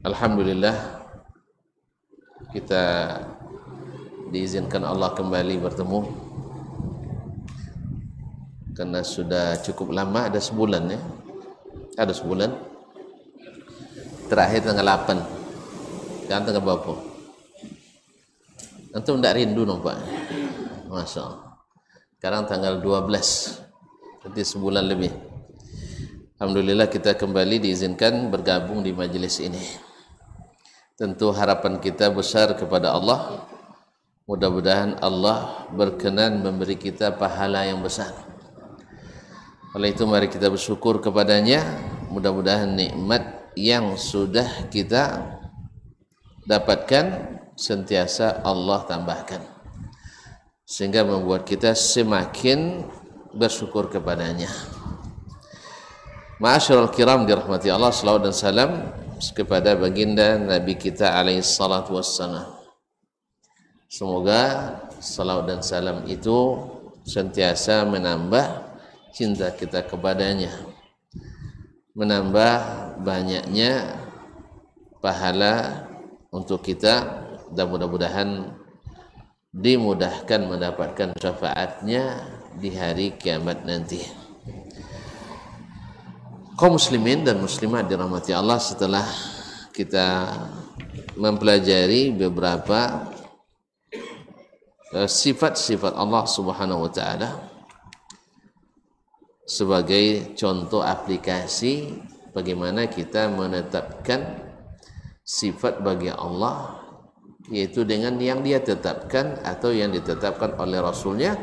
Alhamdulillah kita diizinkan Allah kembali bertemu karena sudah cukup lama, ada sebulan ya, ada sebulan. Terakhir tanggal 8, sekarang tanggal berapa? Antum tidak rindu nampak? Masya Allah. Sekarang tanggal 12, berarti sebulan lebih. Alhamdulillah kita kembali diizinkan bergabung di majelis ini. Tentu harapan kita besar kepada Allah. Mudah-mudahan Allah berkenan memberi kita pahala yang besar. Oleh itu mari kita bersyukur kepadanya. Mudah-mudahan nikmat yang sudah kita dapatkan sentiasa Allah tambahkan, sehingga membuat kita semakin bersyukur kepadanya. Ma'asyiral kiram dirahmati Allah, salawat dan salam kepada baginda Nabi kita alaihi salatu wassalam. Semoga salawat dan salam itu sentiasa menambah cinta kita kepadanya, menambah banyaknya pahala untuk kita, dan mudah-mudahan dimudahkan mendapatkan syafaatnya di hari kiamat nanti. Kaum muslimin dan muslimat dirahmati Allah, setelah kita mempelajari beberapa sifat-sifat Allah Subhanahu wa taala sebagai contoh aplikasi bagaimana kita menetapkan sifat bagi Allah, yaitu dengan yang Dia tetapkan atau yang ditetapkan oleh Rasulnya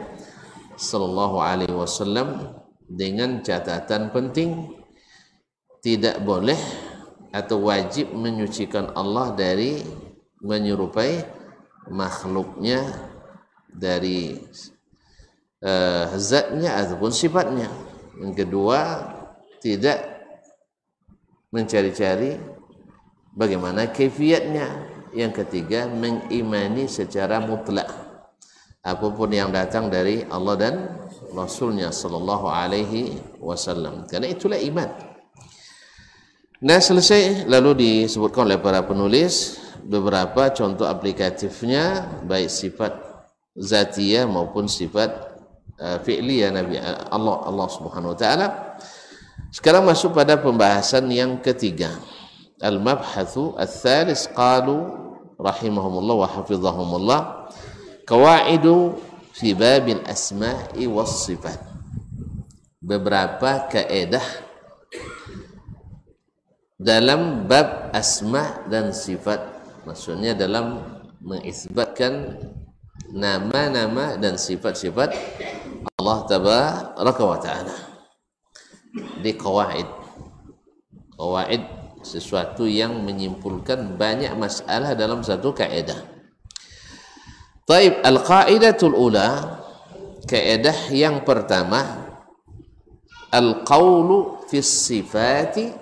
sallallahu alaihi wasallam, dengan catatan penting: tidak boleh atau wajib menyucikan Allah dari menyerupai makhluknya, dari zatnya ataupun sifatnya. Yang kedua, tidak mencari-cari bagaimana kaifiatnya. Yang ketiga, mengimani secara mutlak apapun yang datang dari Allah dan Rasulnya sallallahu alaihi wasallam, karena itulah iman. Nah, selesai lalu disebutkan oleh para penulis beberapa contoh aplikatifnya, baik sifat zatiyah maupun sifat fi'liyah Nabi Allah Subhanahu wa taala. Sekarang masuk pada pembahasan yang ketiga. Al-mabhathu ats-tsalis, qalu rahimahumullah wa hafizahumullah, qawaidu fi babil asma'i was sifat. Beberapa kaidah dalam bab asma dan sifat, maksudnya dalam mengisbatkan nama-nama dan sifat-sifat Allah tabaraka wa ta'ala. Di qawaid sesuatu yang menyimpulkan banyak masalah dalam satu kaidah. Taib, al-qaidatul ula, kaidah yang pertama, al-qawlu fi sifati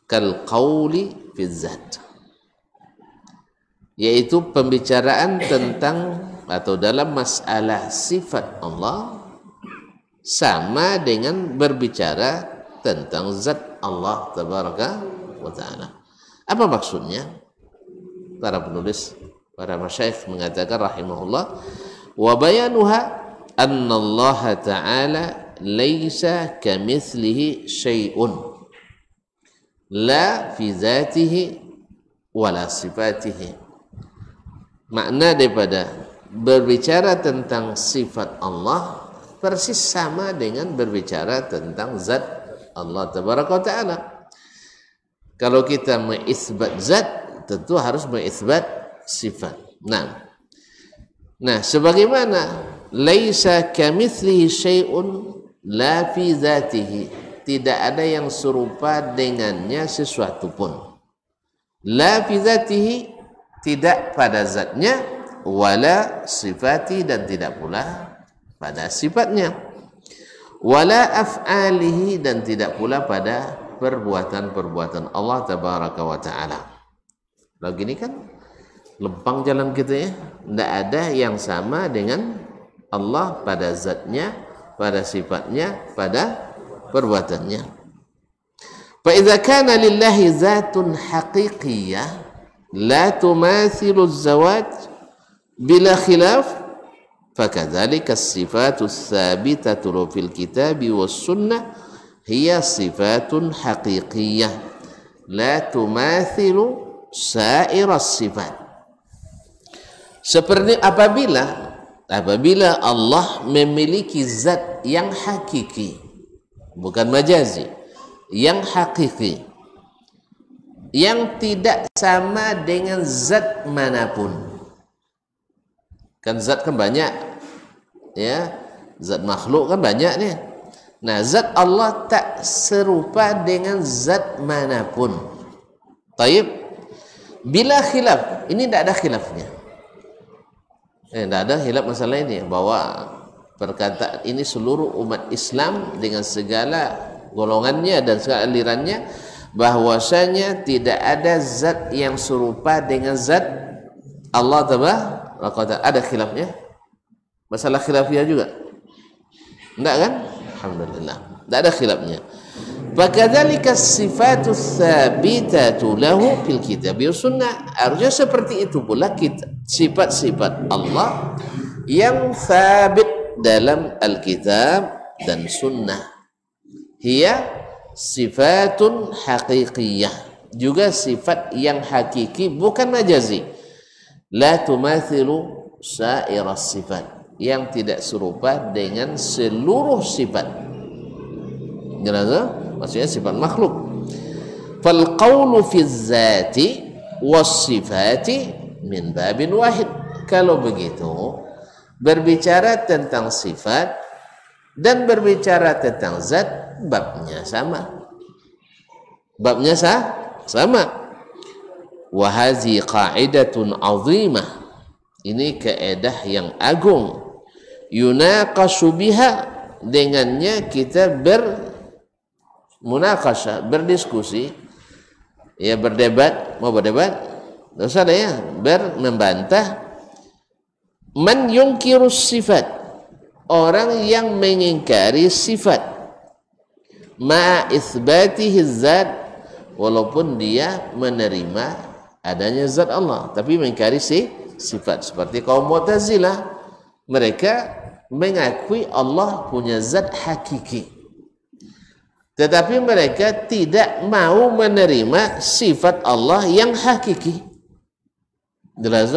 kal qawli fi zat, yaitu pembicaraan tentang atau dalam masalah sifat Allah sama dengan berbicara tentang zat Allah tabaraka wa ta'ala. Apa maksudnya? Para penulis, para masyayikh mengatakan rahimahullah, wa bayanuha anna Allah ta'ala laisa kamitslihi syai'un la fi zatihi wala sifatihi. Makna daripada berbicara tentang sifat Allah persis sama dengan berbicara tentang zat Allah tabaraka ta'ala. Kalau kita mengisbat zat, tentu harus mengisbat sifat. Nah, sebagaimana laisa kamitslihi syai'un la fi zatihi, tidak ada yang serupa dengannya sesuatu pun. La fi zatihi, tidak pada zatnya, wala sifati, dan tidak pula pada sifatnya, wala af'alihi, dan tidak pula pada perbuatan-perbuatan Allah tabaraka wa ta'ala. Lalu gini kan lempang jalan kita ya, tidak ada yang sama dengan Allah pada zatnya, pada sifatnya, pada perbuatannya. فإذا كان لله ذات حقيقية لا تماثل الزواج بلا خلاف فكذلك الصفات الثابتة في الكتاب والسنة هي صفات حقيقية لا تماثل سائر الصفات. Seperti apabila Allah memiliki zat yang hakiki, bukan majazi, yang hakiki, yang tidak sama dengan zat manapun. Kan zat kan banyak, ya, zat makhluk kan banyak nih. Nah, zat Allah tak serupa dengan zat manapun. Taib, bila khilaf, ini tidak ada khilafnya. Tidak ada khilaf masalah ini, bahwa perkataan ini seluruh umat Islam dengan segala golongannya dan segala alirannya, bahwasanya tidak ada zat yang serupa dengan zat Allah Taala. Ada khilafnya? Masalah khilafiyah juga? Tidak kan? Alhamdulillah, tidak ada khilafnya. Fakadzalika sifatu tsabitatu lahu fil kitab wa sunnah. Harusnya seperti itu pula sifat-sifat Allah yang sabit dalam Alkitab dan Sunnah. Hiya sifatun haqiqiyah, juga sifat yang hakiki, bukan majazi. La tumathilu sa'iras sifat, yang tidak serupa dengan seluruh sifat. Jelas? Maksudnya sifat makhluk. Fal qawlu fi dzati was sifati min babin wahid. Kalau begitu, berbicara tentang sifat dan berbicara tentang zat babnya sama. Babnya sama. Wa hadhi qa'idatun 'azimah. Ini kaidah yang agung. Yunaqashu biha, dengannya kita munakasha, berdiskusi, ya, berdebat, mau berdebat, tidak usah ya, membantah. Man yungkirus sifat, orang yang mengingkari sifat, ma itsbatihi zat, walaupun dia menerima adanya zat Allah, tapi mengingkari sifat, seperti kaum Mu'tazilah, mereka mengakui Allah punya zat hakiki, tetapi mereka tidak mau menerima sifat Allah yang hakiki. Jelas?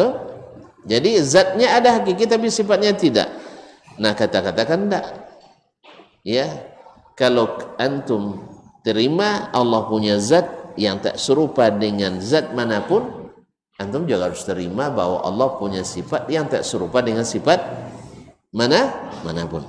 Jadi zatnya ada hakiki tapi sifatnya tidak. Nah, katakan enggak. Ya, kalau antum terima Allah punya zat yang tak serupa dengan zat manapun, antum juga harus terima bahwa Allah punya sifat yang tak serupa dengan sifat manapun.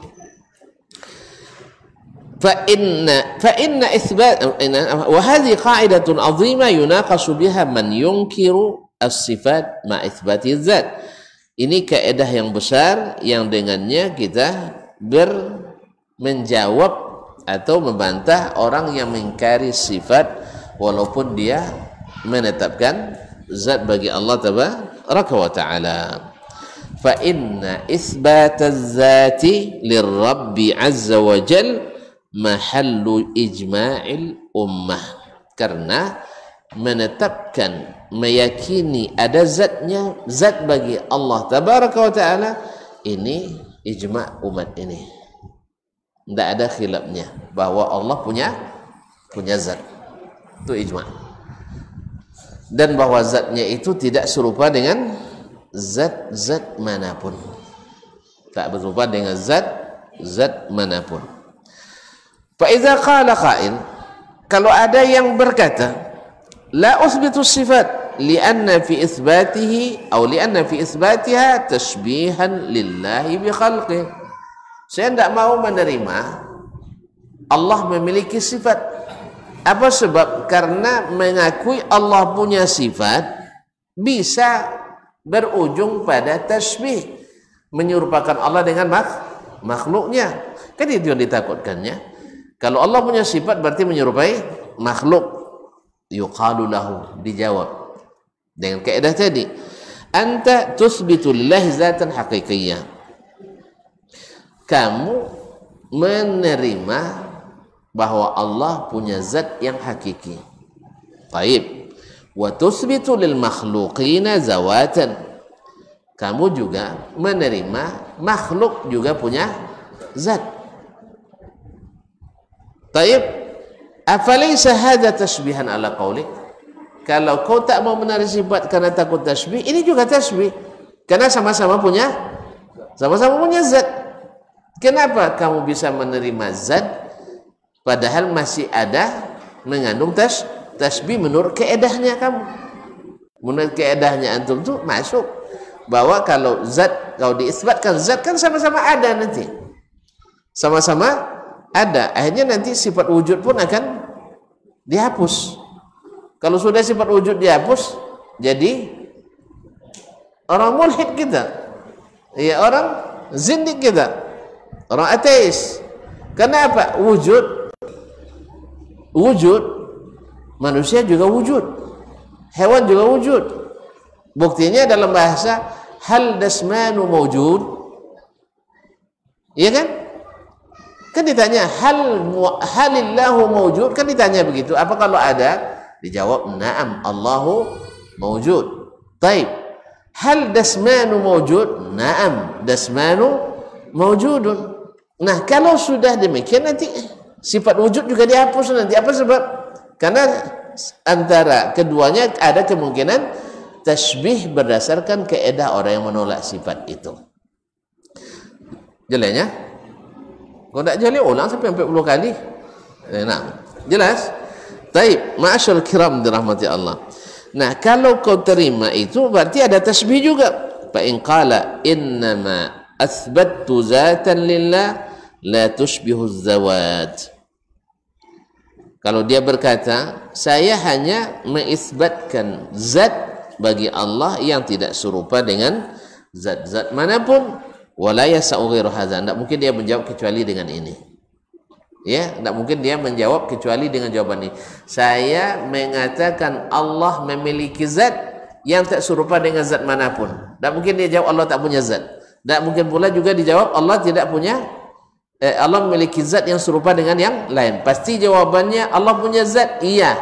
فإن إثبات وهذه قاعدة عظيمة يناقش بها من ينكر الصفات مع إثبات الذات. Ini kaidah yang besar yang dengannya kita menjawab atau membantah orang yang mengingkari sifat walaupun dia menetapkan zat bagi Allah tabaraka wa taala. Fa inna itsbataz zati lirabbi azza wa jalla mahallu ijma'il ummah, karena menetapkan, meyakini ada zat bagi Allah tabaraka wa taala, ini ijma' umat ini, tidak ada khilafnya bahwa Allah punya zat, itu ijma', dan bahwa zatnya itu tidak serupa dengan zat manapun, tak berupa dengan zat manapun. Fa'idha qala qail, kalau ada yang berkata la uthbitu sifat lianna fi itsbatihi atau lianna fi itsbatiha tashbihan lillahi bi khalqih, saya tidak mau menerima Allah memiliki sifat. Apa sebab? Karena mengakui Allah punya sifat bisa berujung pada tasbih, menyerupakan Allah dengan makhluknya. Kan itu yang ditakutkannya. Kalau Allah punya sifat berarti menyerupai makhluk. Yuqalu lahu, dijawab dengan kaidah tadi, anta tuthbitu lillahi zatan haqiqiyyah, kamu menerima bahwa Allah punya zat yang hakiki. Taib. Wa tusbitu lil makhluqina zawatan. Kamu juga menerima makhluk juga punya zat. Taib. Afalaysa hadha tashbihan ala qawlik? Kalau kau tak mau menarik sifat karena takut tashbih, ini juga tashbih. Karena sama-sama punya zat. Kenapa kamu bisa menerima zat padahal masih ada mengandung tashbih menurut keedahnya kamu? Menurut keedahnya antum tuh masuk bahwa kalau zat kau diisbatkan zat kan sama-sama ada nanti. Sama-sama ada. Akhirnya nanti sifat wujud pun akan dihapus. Kalau sudah sifat wujud dihapus, jadi orang mulhid kita, ya orang zindik kita, orang ateis. Kenapa? Wujud, manusia juga wujud, hewan juga wujud. Buktinya dalam bahasa hal dasmanu mawjud, iya kan? Kan ditanya halillahu mawjud, kan ditanya begitu. Apa kalau ada? Dijawab na'am, Allahu mawjud. Taib. Hal dasmanu mawjud? Na'am, dasmanu mawjudun. Nah, kalau sudah demikian nanti sifat wujud juga dihapus nanti. Apa sebab? Karena antara keduanya ada kemungkinan tashbih berdasarkan keedah orang yang menolak sifat itu. Jelasnya? Kalau tak jelas ulang sampai 40 kali. Nah, jelas? Taib, ma'asyarul kiram dirahmati Allah. Nah, kalau kau terima itu berarti ada tasbih juga. Fa in qala innama athbattu zatan lillah la tushbihu az-zawat. Kalau dia berkata, saya hanya mengisbatkan zat bagi Allah yang tidak serupa dengan zat-zat manapun, wala yas'u ghairu hadza. Tidak mungkin dia menjawab kecuali dengan ini. Ya, tidak mungkin dia menjawab kecuali dengan jawaban ini. Saya mengatakan Allah memiliki zat yang tak serupa dengan zat manapun. Tak mungkin dia jawab Allah tak punya zat. Tak mungkin pula juga dijawab Allah tidak punya Allah memiliki zat yang serupa dengan yang lain. Pasti jawabannya Allah punya zat, iya.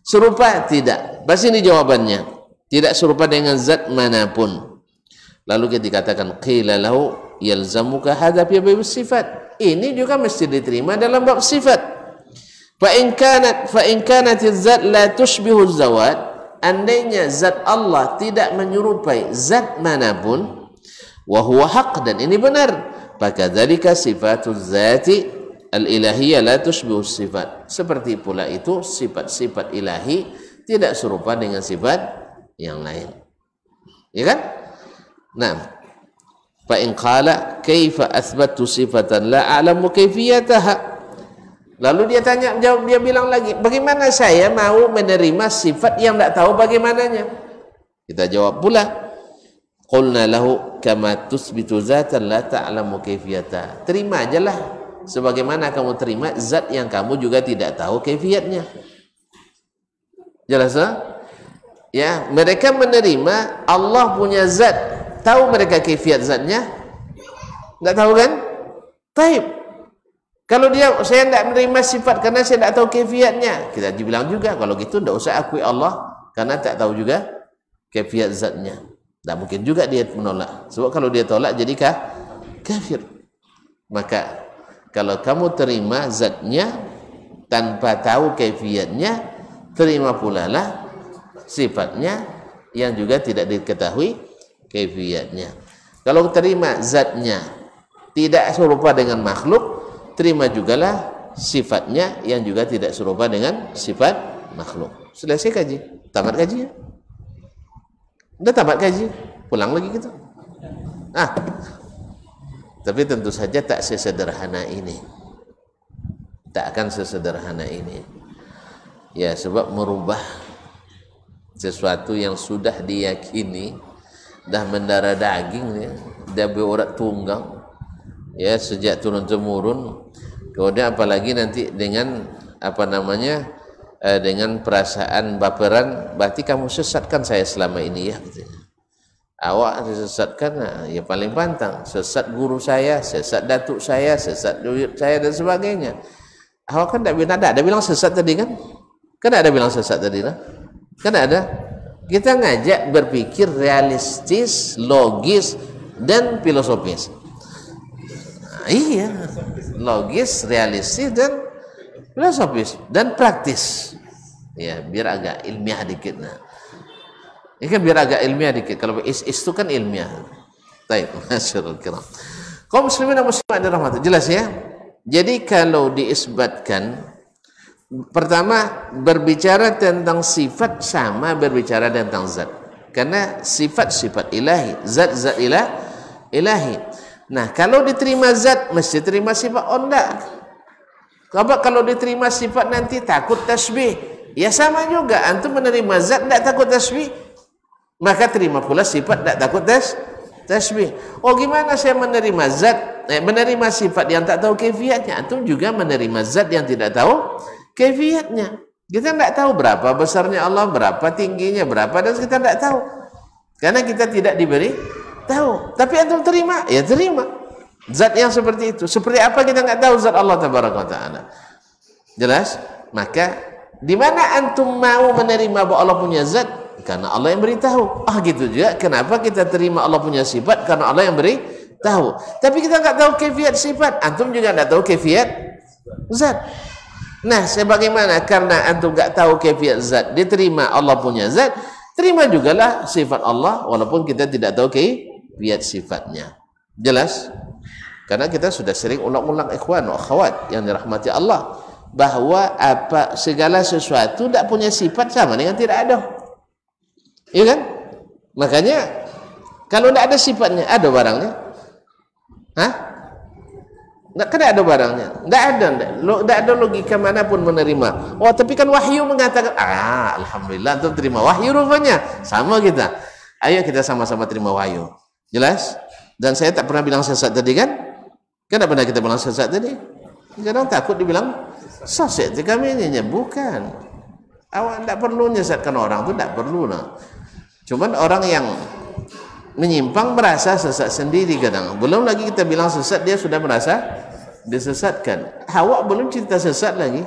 Serupa tidak. Pasti ini jawabannya. Tidak serupa dengan zat manapun. Lalu kita dikatakan qila lahu yalzamuka hadza fi bab sifat. Ini juga mesti diterima dalam bab sifat. Fa in kanat az-zat la tushbihu az-zawat, andainya zat Allah tidak menyerupai zat manapun, wa huwa haq, dan ini benar, fakadzalika sifatuz zati al-ilahiyah la tushbihu sifat. Seperti pula itu sifat-sifat ilahi tidak serupa dengan sifat yang lain. Ya kan? Nah, fa in qala kaifa athbattu sifatan la a'lamu kaifiyataha. Lalu dia tanya, jawab, dia bilang lagi, bagaimana saya mau menerima sifat yang tidak tahu bagaimananya? Kita jawab pula, qulna lahu kama tusbitu zatan la ta'lamu kaifiyataha. Terima ajalah sebagaimana kamu terima zat yang kamu juga tidak tahu kaifiatnya. Jelas? Ya, mereka menerima Allah punya zat. Tahu mereka kaifiat zatnya? Tak tahu kan? Taib. Kalau dia, saya tidak menerima sifat karena saya tidak tahu kaifiatnya, kita dibilang juga, kalau gitu tidak usah akui Allah karena tak tahu juga kaifiat zatnya. Tak mungkin juga dia menolak. Sebab kalau dia tolak jadikah kafir. Maka kalau kamu terima zatnya tanpa tahu kaifiatnya, terima pula lah sifatnya yang juga tidak diketahui kaifiatnya. Kalau terima zatnya tidak serupa dengan makhluk, terima jugalah sifatnya yang juga tidak serupa dengan sifat makhluk. Selesai kaji, tamat kaji ya? Udah tamat kaji, pulang lagi gitu. Tapi tentu saja tak sesederhana ini. Tak akan sesederhana ini. Ya, sebab merubah sesuatu yang sudah diyakini dah mendarah daging ya, dah berurat tunggang ya sejak turun temurun, kemudian apalagi nanti dengan apa namanya dengan perasaan baperan, berarti kamu sesatkan saya selama ini ya katanya. Awak disesatkan, nah, ya paling pantang sesat guru saya, sesat datuk saya, sesat duyut saya dan sebagainya. Awak kan tidak bilang, ada bilang sesat tadi kan? Kan ada bilang sesat tadi lah. Kan ada. Kita ngajak berpikir realistis, logis, dan filosofis. Nah, iya, logis, realistis, dan filosofis, dan praktis. Ya, biar agak ilmiah dikit. Nah, ini kan biar agak ilmiah dikit. Kalau is itu kan ilmiah. Baik, masyaallah kiram. Kaum muslimin dan muslimat dirahmati. Jelas ya? Jadi kalau diisbatkan, pertama berbicara tentang sifat sama berbicara tentang zat. Karena sifat-sifat ilahi, zat-zat ilahi. Nah, kalau diterima zat mesti terima sifat. Oh enggak. Kalau diterima sifat nanti takut tasbih. Ya sama juga, antum menerima zat enggak takut tasbih. Maka terima pula sifat enggak takut tasbih. Oh gimana saya menerima zat, menerima sifat yang tak tahu kaifiatnya? Antum juga menerima zat yang tidak tahu kaifiatnya. Kita tidak tahu berapa besarnya Allah, berapa tingginya, berapa, dan kita tidak tahu. Karena kita tidak diberi tahu. Tapi antum terima, ya terima. Zat yang seperti itu. Seperti apa kita tidak tahu zat Allah tabaraka wa taala. Jelas? Maka di mana antum mau menerima bahwa Allah punya zat? Karena Allah yang beritahu. Gitu juga kenapa kita terima Allah punya sifat? Karena Allah yang beritahu. Tapi kita nggak tahu kaifiat sifat. Antum juga nggak tahu kaifiat zat. Nah, sebagaimana karena antum nggak tahu kaifiat zat, diterima Allah punya zat, terima jugalah sifat Allah walaupun kita tidak tahu kaifiat sifatnya. Jelas? Karena kita sudah sering ulang-ulang ikhwan wa akhwat yang dirahmati Allah, bahwa apa segala sesuatu tidak punya sifat sama dengan tidak ada. Iya kan? Makanya kalau tidak ada sifatnya, ada barangnya? Hah? Nggak ada barangnya. Tidak ada logika manapun menerima. Oh, tapi kan wahyu mengatakan, alhamdulillah antum terima wahyu rupanya. Sama kita. Ayo kita sama-sama terima wahyu. Jelas? Dan saya tak pernah bilang sesat tadi kan? Kan tak pernah kita bilang sesat tadi. Kadang takut dibilang sesat kami ini. Bukan. Awak tidak perlu menyesatkan orang itu, tidak perlu lah. Cuman orang yang menyimpang merasa sesat sendiri kadang. Belum lagi kita bilang sesat, dia sudah merasa disesatkan. Awak belum cerita sesat lagi,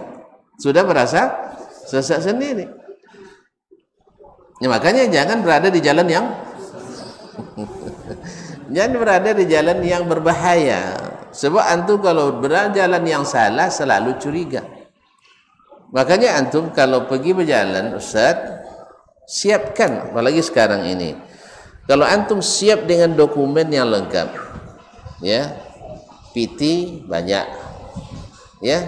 sudah merasa sesat sendiri. Ya, makanya jangan berada di jalan yang jangan berada di jalan yang berbahaya. Sebab antum kalau berada jalan yang salah selalu curiga. Makanya antum kalau pergi berjalan, Ustaz, siapkan, apalagi sekarang ini. Kalau antum siap dengan dokumen yang lengkap, ya, PT banyak, ya,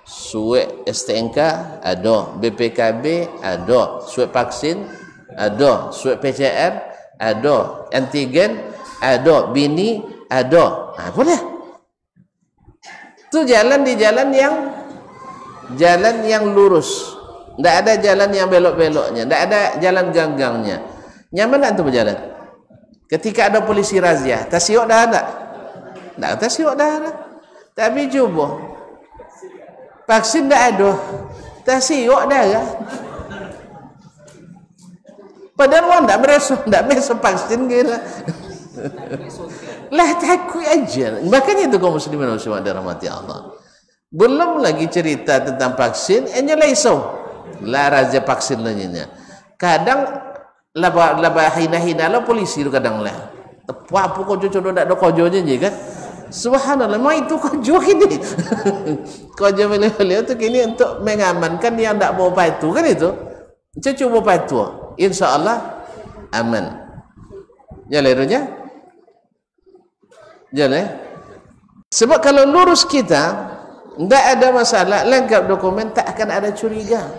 suet STNK ada, BPKB ada, suet vaksin ada, suet PCR ada, antigen ada, bini ada. Boleh. Itu jalan di jalan yang lurus. Tidak ada jalan yang belok-beloknya, tidak ada jalan ganggangnya. Nyaman tak antum berjalan? Ketika ada polisi razia, tasiok dah ada? Tak tasiok dah ada. Tapi cuba vaksin tak ada, tasiok dah ada. Padahal orang tak merasa vaksin kira. Lah takut aja. Makanya itu kaum muslimin dan muslimat dirahmati Allah. Belum lagi cerita tentang vaksin, hanya laisau. Lah razia vaksin lainnya. Kadang laba hina-hina lah polisi tu kadang lah. Apa kojo codo tak ada kojonya je kan? Subhanallah, mau itu kojo kini. Kojo beliau tu kini untuk mengamankan yang tak bawa patu kan itu. Cuba patu. Insya-Allah aman. Jalannya? Jalan. Sebab kalau lurus kita, tidak ada masalah, lengkap dokumen, tak akan ada curiga.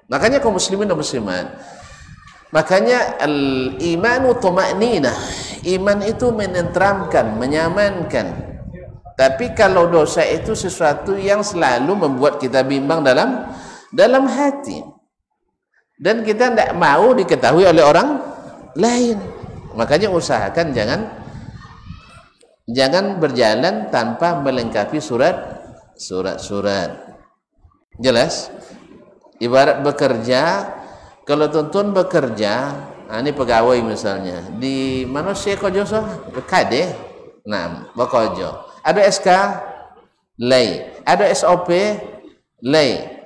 Makanya kaum muslimin dan muslimat, makanya al-imanu tuma'ninah, iman itu menenteramkan, menyamankan. Tapi kalau dosa itu sesuatu yang selalu membuat kita bimbang dalam hati, dan kita tidak mau diketahui oleh orang lain. Makanya usahakan jangan berjalan tanpa melengkapi surat-surat. Jelas? Ibarat bekerja, kalau tuntun bekerja, ini pegawai misalnya, di mana saya kerja kade, bekerja. Ada SK, lay, ada SOP, Lai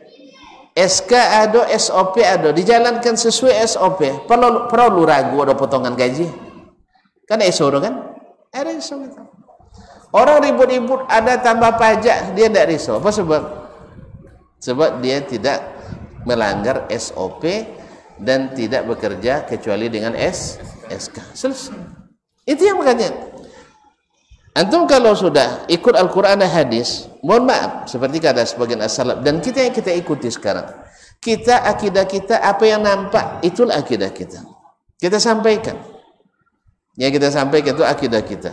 SK ada, SOP ada, dijalankan sesuai SOP. Perlu ragu ada potongan gaji? Kan isu kan? Ada isu gitu. Orang ribut-ribut ada tambah pajak, dia tidak risau. Apa sebab? Sebab dia tidak melanggar SOP dan tidak bekerja kecuali dengan SK. Selesai. Itu yang makanya. Antum kalau sudah ikut Al-Quran dan hadis, mohon maaf, seperti kata sebagian as-salaf, dan kita yang kita ikuti sekarang, kita, akidah kita, apa yang nampak, itulah akidah kita. Kita sampaikan. Yang kita sampaikan itu akidah kita.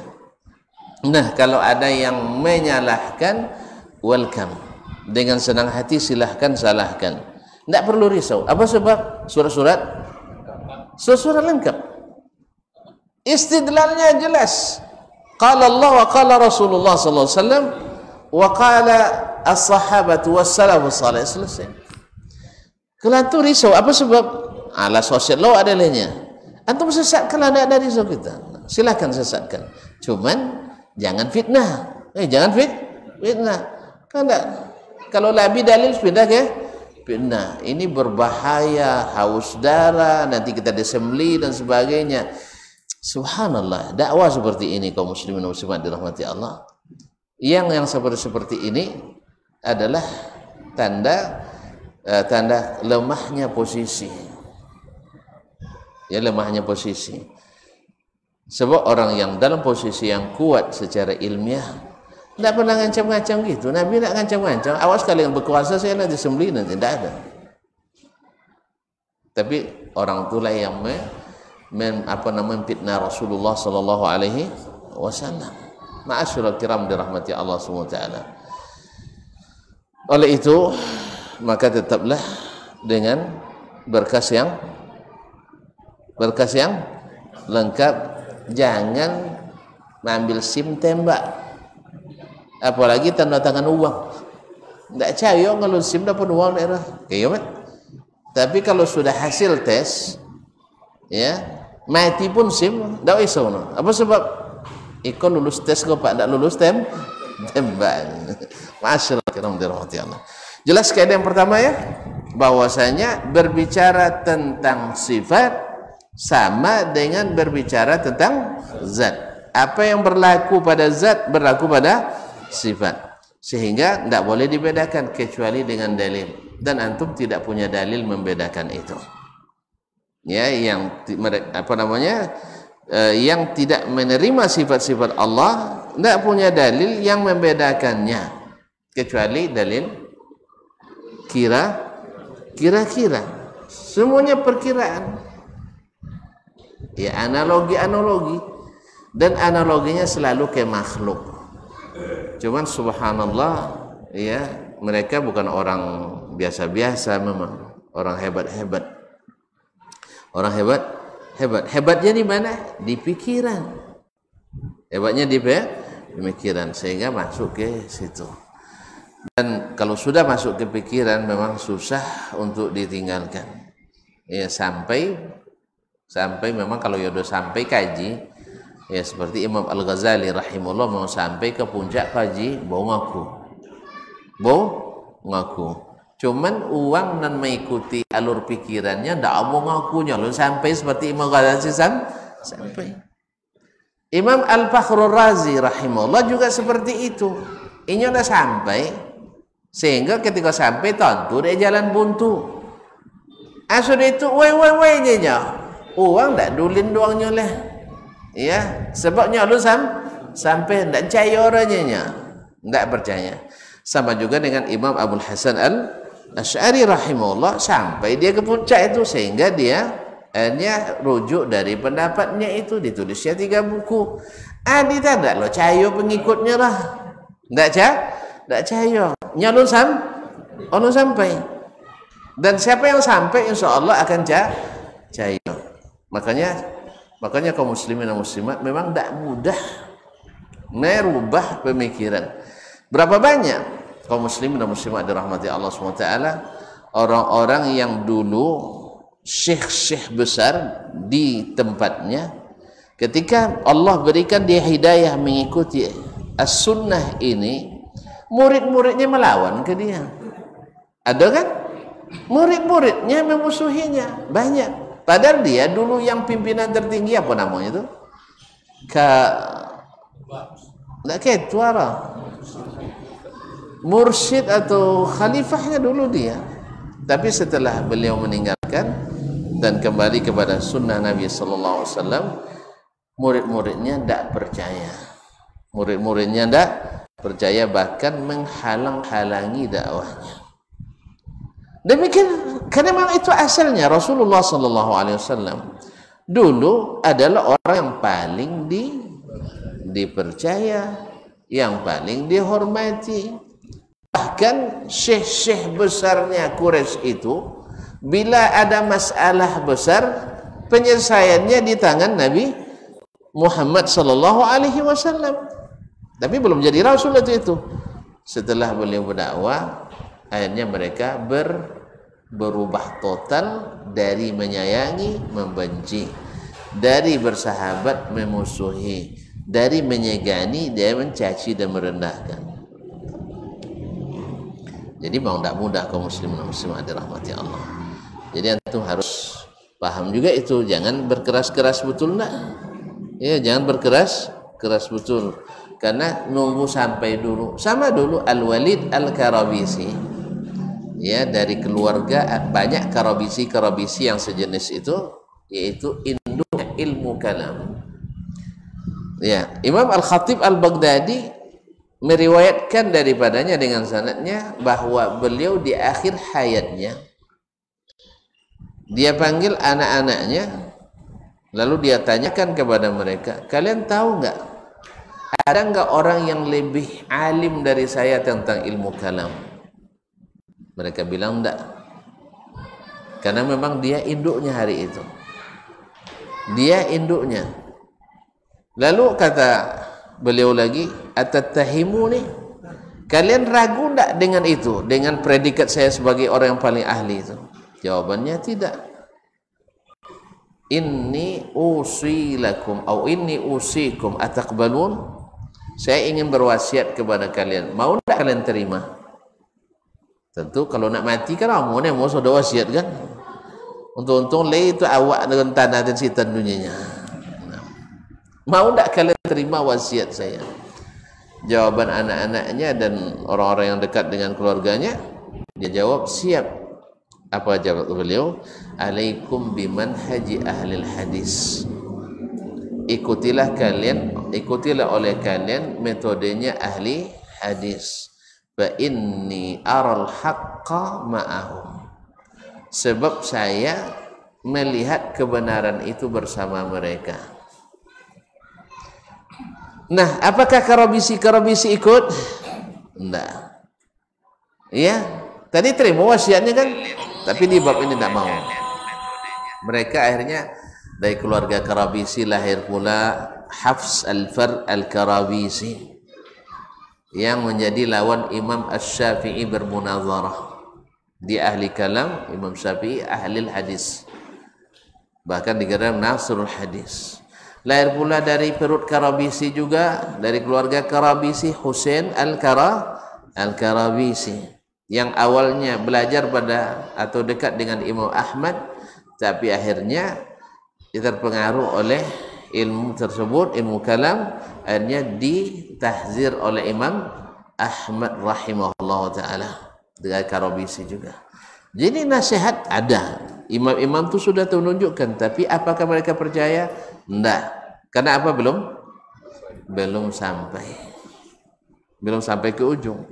Nah, kalau ada yang menyalahkan, welcome. Dengan senang hati silahkan salahkan. Tidak perlu risau. Apa sebab? Surat-surat lengkap. Istidlalnya jelas. Qala Allah wa qala Rasulullah sallallahu alaihi wasallam wa qala as-sahabatu was-salafus salih. Selesai. Kalau antum risau, apa sebab? Ala sosial law ada lainnya. Antum sesat kalau ada risau kita. Silakan sesatkan. Cuman jangan fitnah. Jangan fitnah. Kalau labi dalil pindah ke fitnah. Ini berbahaya, haus darah, nanti kita disembelih dan sebagainya. Subhanallah, dakwah seperti ini kaum muslimin dan muslimat dirahmati Allah. Yang seperti ini adalah tanda lemahnya posisi. Ya, lemahnya posisi. Sebab orang yang dalam posisi yang kuat secara ilmiah tidak pernah ngancam-ngancam gitu. Nabi tidak ngancam-ngancam. Awas kalian berkuasa saya nanti disembelih, nanti tidak ada. Tapi orang itulah yang memfitnah Rasulullah sallallahu alaihi wasallam. Ma'asyiral kiram dirahmati Allah Subhanahu wa taala. Oleh itu, maka tetaplah dengan berkas yang lengkap. Jangan mengambil SIM tembak. Apalagi tanda tangan uang. Tidak cayo kalau SIM dapat uang daerah. Kayak tapi kalau sudah hasil tes, ya, mati pun SIM, tidak iso. Apa sebab? Ikon lulus tes kok Pak, tidak lulus tembak. Masyaallah, kiram dirahmati Allah. Jelas kaidah yang pertama ya, bahwasanya berbicara tentang sifat sama dengan berbicara tentang zat. Apa yang berlaku pada zat berlaku pada sifat. Sehingga tidak boleh dibedakan kecuali dengan dalil. Dan antum tidak punya dalil membedakan itu. Ya, yang yang tidak menerima sifat-sifat Allah tidak punya dalil yang membedakannya kecuali dalil kira-kira. Semuanya perkiraan. Ya, analogi dan analoginya selalu ke makhluk. Cuman subhanallah, ya, mereka bukan orang biasa-biasa, memang orang hebat-hebat. Orang hebatnya di mana? Di pikiran. Hebatnya di pikiran, sehingga masuk ke situ. Dan kalau sudah masuk ke pikiran memang susah untuk ditinggalkan. Ya, sampai memang kalau sudah sampai kaji, ya seperti Imam Al-Ghazali rahimahullah, mau sampai ke puncak kaji bau ngaku. Cuman uang dan mengikuti alur pikirannya tidak mau ngakunya, lalu sampai seperti Imam Ghazali sampai. Imam Al-Fakhrur Razi rahimahullah juga seperti itu. Ini sudah sampai, sehingga ketika sampai tentu dia jalan buntu. Asal itu woi uang tak dulin doangnya lah, ya, sebabnya lu sampai tidak percaya orangnya, tidak percaya. Sama juga dengan Imam Abul Hasan Al-Asy'ari rahimahullah, sampai dia ke puncak itu, sehingga dia hanya rujuk dari pendapatnya itu, ditulisnya 3 buku. Dia tidak lo cayo pengikutnya lah, tidak cayo, nyalun sampai. Dan siapa yang sampai insya Allah akan cayo. Makanya kaum muslimin dan muslimat memang tidak mudah merubah pemikiran. Berapa banyak kaum muslimin dan muslimat dirahmati Allah SWT, orang-orang yang dulu syekh-syekh besar di tempatnya, ketika Allah berikan dia hidayah mengikuti as-sunnah ini, murid-muridnya melawan ke dia. Ada kan? Murid-muridnya memusuhinya banyak. Padahal dia dulu yang pimpinan tertinggi, apa namanya itu? Ketua mursyid atau khalifahnya dulu dia. Tapi setelah beliau meninggalkan dan kembali kepada sunnah Nabi sallallahu alaihi wasallam, murid-muridnya tidak percaya. Murid-muridnya tidak percaya, bahkan menghalang-halangi dakwahnya. Demikian, karena memang itu asalnya Rasulullah sallallahu alaihi wasallam dulu adalah orang yang paling dipercaya, yang paling dihormati. Bahkan syekh-syekh besarnya Quraisy itu, bila ada masalah besar, penyelesaiannya di tangan Nabi Muhammad sallallahu alaihi wasallam. Tapi belum jadi rasul itu. Setelah beliau berdakwah, akhirnya mereka berubah total dari menyayangi membenci, dari bersahabat memusuhi, dari menyegani dia mencaci dan merendahkan. Jadi mau tidak mudah kaum muslimin dan muslimat dirahmati Allah. Jadi antum harus paham juga itu, jangan berkeras-keras betul nak. Ya, jangan berkeras betul. Karena nunggu sampai dulu. Sama dulu Al-Walid Al-Karabisi. Ya, dari keluarga banyak Karabisi yang sejenis itu, yaitu induknya ilmu kalam. Ya, Imam Al-Khatib Al-Baghdadi meriwayatkan daripadanya dengan sanadnya bahwa beliau di akhir hayatnya dia panggil anak-anaknya, lalu dia tanyakan kepada mereka, kalian tahu nggak, ada nggak orang yang lebih alim dari saya tentang ilmu kalam? Mereka bilang enggak, karena memang dia induknya hari itu, dia induknya. Lalu kata beliau lagi, atattahimuni, kalian ragu enggak dengan itu, dengan predikat saya sebagai orang yang paling ahli itu? Jawabannya tidak. Inni usilakum atau inni usikum ataqbalun, saya ingin berwasiat kepada kalian, mau enggak kalian terima? Tentu kalau nak mati kan kamu ni mau sudah wasiat kan. Untung-untung leh itu awak dengan tanah dan sitan dunianya. Mau tak kalian terima wasiat saya? Jawaban anak-anaknya dan orang-orang yang dekat dengan keluarganya, dia jawab siap. Apa jawab beliau? Alaikum bimanhaji ahlil hadis. Ikutilah oleh kalian metodenya ahli hadis. Fa inni aral haqqa ma'ahum, sebab saya melihat kebenaran itu bersama mereka. Nah, apakah Karabisi ikut? Enggak. Ya, tadi terima wasiatnya kan, tapi di bab ini tidak mau. Mereka akhirnya dari keluarga Karabisi lahir pula Hafs Al-Far Al-Karabisi yang menjadi lawan Imam Asy-Syafi'i bermunazarah. Di ahli kalam, Imam Syafi'i ahli hadis, bahkan digelar Nasrul Hadis. Lahir pula dari perut Karabisi juga, dari keluarga Karabisi, Husain Al-Karabisi, yang awalnya belajar pada atau dekat dengan Imam Ahmad, tapi akhirnya terpengaruh oleh ilmu tersebut, ilmu kalam, akhirnya ditahzir oleh Imam Ahmad rahimahullah ta'ala dengan Karabisi juga. Jadi nasihat ada, imam-imam itu sudah menunjukkan, tapi apakah mereka percaya? Tidak. Karena apa? Belum sampai ke ujung.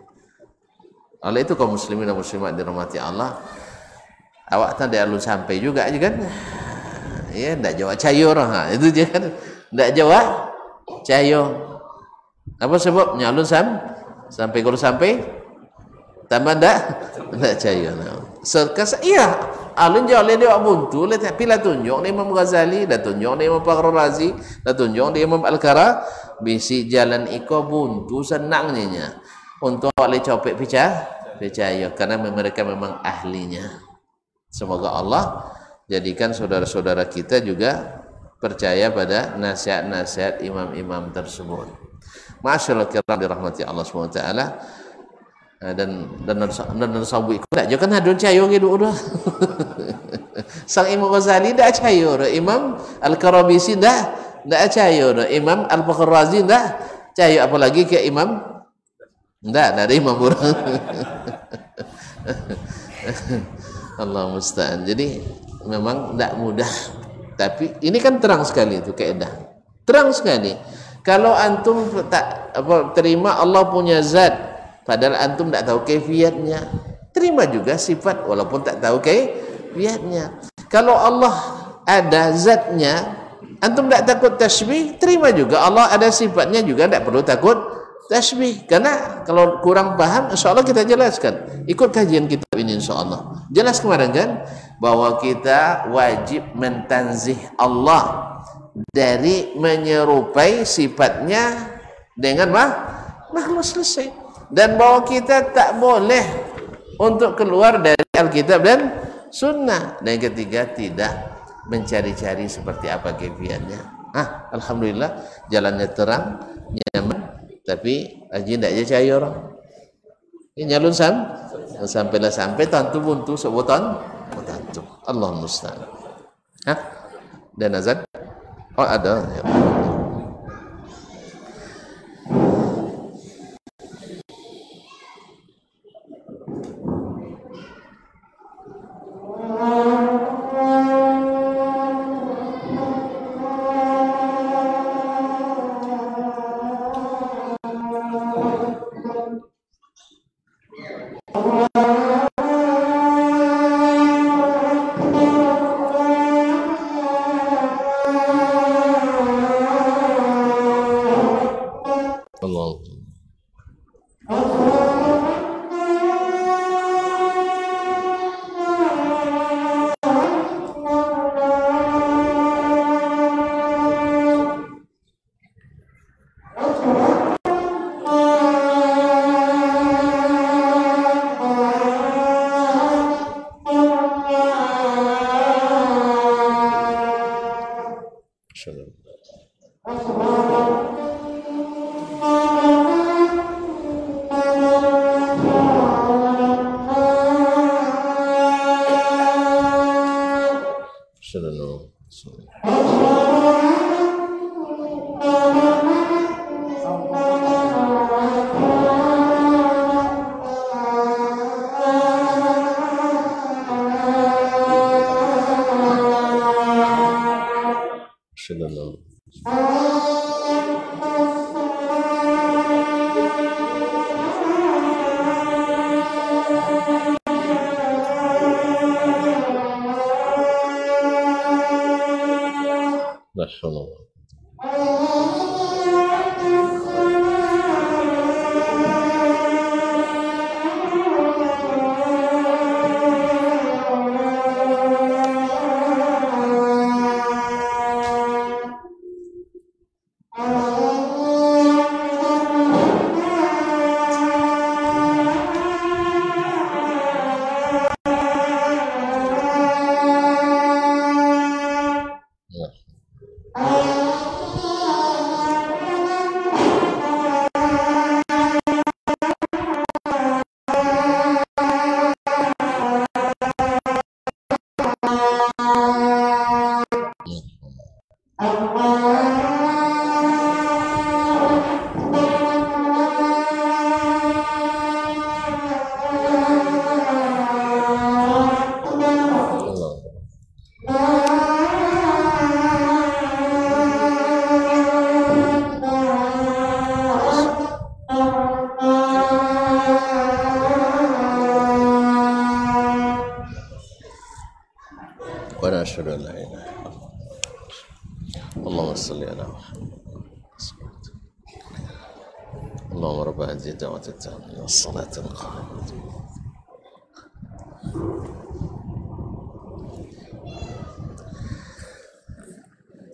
Oleh itu kaum muslimin dan muslimat dirahmati Allah, awak tak ada sampai juga aja kan? Ya, tidak jawab cayo orang, itu dia kan, tidak jawab cayo. Apa sebabnya? Alun sampai kalau sampai tambah tidak cayo. Iya, alun jauh le dia buntu, tapi lah tunjuk ni Imam Ghazali, lah tunjuk ni Imam Fakhrul Razi, lah tunjuk ni Imam Al-Karabisi, jalan iko buntu senangnya untuk oleh copek percaya, karena mereka memang ahlinya. Semoga Allah jadikan saudara-saudara kita juga percaya pada nasihat-nasihat imam-imam tersebut. Masyaallah kiram dirahmati Allah SWT. dan sabu ikut tak je kan hadun cayo gitu dah. Sang Imam Ghazali dah cayo, Imam Al-Karabisi dah cayo, Imam Al-Fakhr Razi dah cayo, apalagi ke Imam ndak ada imam orang. Allah musta'an. Jadi memang tidak mudah, tapi ini kan terang sekali itu kaidah, terang sekali. Kalau antum tak terima Allah punya zat, padahal antum tak tahu kaifiatnya, terima juga sifat walaupun tak tahu kaifiatnya. Kalau Allah ada zatnya, antum tak takut tasbih, terima juga Allah ada sifatnya juga, tak perlu takut tasbih. Karena kalau kurang paham, insyaAllah kita jelaskan, ikut kajian kitab ini insyaAllah. Jelas kemarin kan bahwa kita wajib mentanzih Allah dari menyerupai sifatnya dengan makhluk, selesai. Dan bahwa kita tak boleh untuk keluar dari Alkitab dan Sunnah. Dan yang ketiga, tidak mencari-cari seperti apa kaifiatnya. Alhamdulillah jalannya terang, nyaman, tapi aja tidak aja cahaya orang. Ini nyalun sampailah sampai tantu buntu sebutan tantu. Allah musta'an. Dan azan? Oh ada. Ya.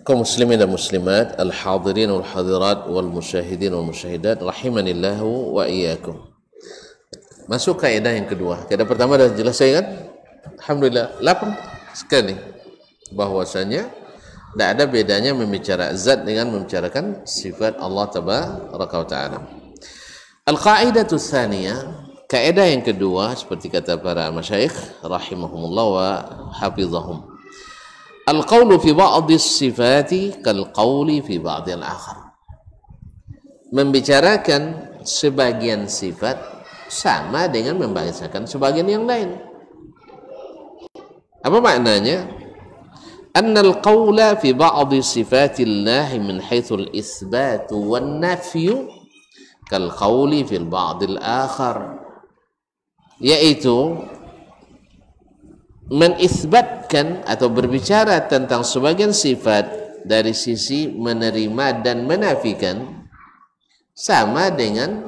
Kaum muslimin dan muslimat, al-hadirin wal hadirat wal musyahidin wal musyahidat rahimanillahu wa iyyakum. Masuk kaidah yang kedua. Kaidah pertama dah jelas saya kan? Alhamdulillah, lapang sekali bahwasanya tidak ada bedanya membicara zat dengan membicarakan sifat Allah tabaraka wa taala. Al-qaidatu tsaniyah, Kaidah yang kedua seperti kata para masyayikh rahimahumullah wa hafizahum, al-qawlu fi ba'dhi sifati kal-qawli fi ba'dhi al-akhar. Membicarakan sebagian sifat sama dengan membahasakan sebagian yang lain. Apa maknanya? Annal qawla fi ba'dhi sifatillahi min haitsul isbat wan nafyu kal qawli fil ba'dil akhar, yaitu menisbatkan atau berbicara tentang sebagian sifat dari sisi menerima dan menafikan sama dengan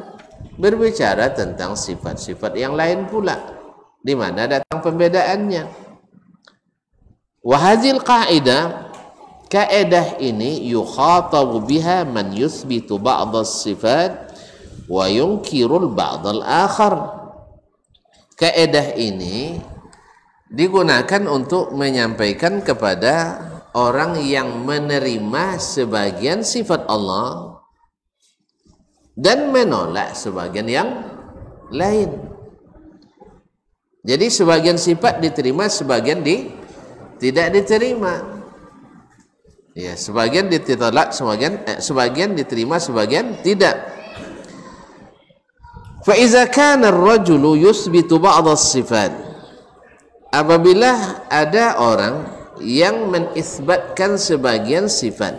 berbicara tentang sifat-sifat yang lain pula, di mana datang pembedaannya. Wahazil qa'idah, kaidah ini yukhatabu biha man yuthbitu ba'd as-sifat wa yunkirul ba'd al-akhar. Kaidah ini digunakan untuk menyampaikan kepada orang yang menerima sebagian sifat Allah dan menolak sebagian yang lain. Jadi sebagian sifat diterima, sebagian tidak diterima. Ya, sebagian ditolak, sebagian diterima, sebagian tidak. Fa iza kana ar-rajulu yuthbitu ba'd as-sifat, apabila ada orang yang menisbatkan sebagian sifat,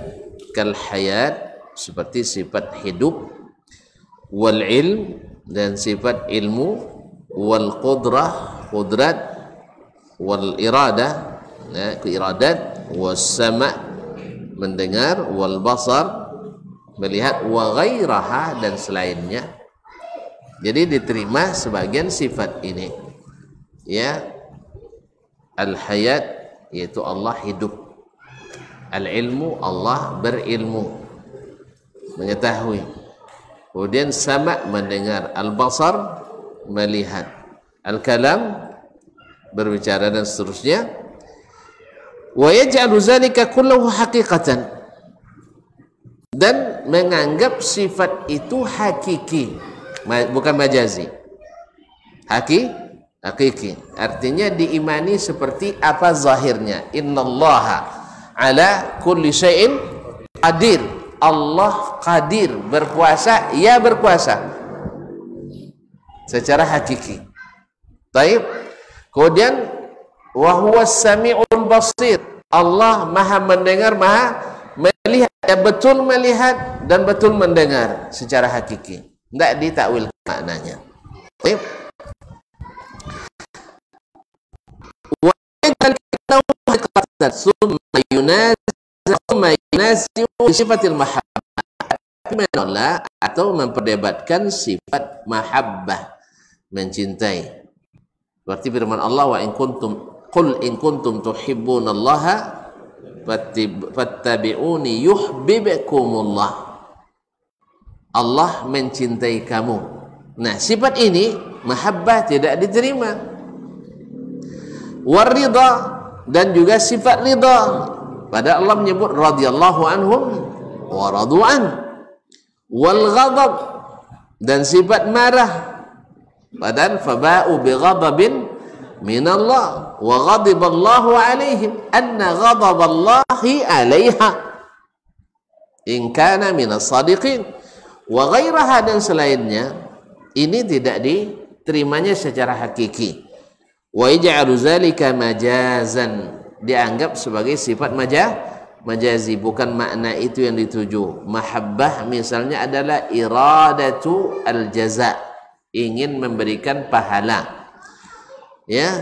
kal hayat, seperti sifat hidup, wal ilm, dan sifat ilmu, wal qudrah, qudrat, wal iradah, keiradat, was sama', mendengar, wal basar, melihat, wa ghairaha, dan selainnya. Jadi diterima sebagian sifat ini, ya. Al hayat, yaitu Allah hidup. Al ilmu, Allah berilmu, mengetahui. Kemudian sama', mendengar. Al basar, melihat. Al kalam, berbicara, dan seterusnya. Wa yaj'alu zalika kullahu haqiqatan, dan menganggap sifat itu hakiki, bukan majazi. Hakiki artinya diimani seperti apa zahirnya. Innallaha ala kulli syai'in qadir. Allah qadir, berkuasa, ya berkuasa secara hakiki. Baik. Kemudian wa huwas sami'ul basir. Allah maha mendengar, maha melihat, ya betul melihat dan betul mendengar secara hakiki. Tidak ditakwil maknanya. Baik. Wa summa yunasiu sifatil mahabbah, menolak atau memperdebatkan sifat mahabbah, mencintai. Seperti firman Allah, wa in kuntum qul in kuntum tuhibbunallaha fattabi'uni yuhibbukumullah. Allah mencintai kamu. Nah, sifat ini mahabbah tidak diterima. Waridha, dan juga sifat ridha. Pada Allah menyebut radhiyallahu anhum wa radu'an. Wal ghadab, dan sifat marah. Padahal faba'u bi ghadabin minallah wa ghadiballahu alaihim anna ghadaballahi alaiha in kana minas sadiqin wa ghairaha, dan selainnya. Ini tidak diterimanya secara hakiki. Wa yaj'alu zalika majazan, dianggap sebagai sifat majazi, bukan makna itu yang dituju. Mahabbah misalnya adalah iradatu al-jaza, ingin memberikan pahala, ya.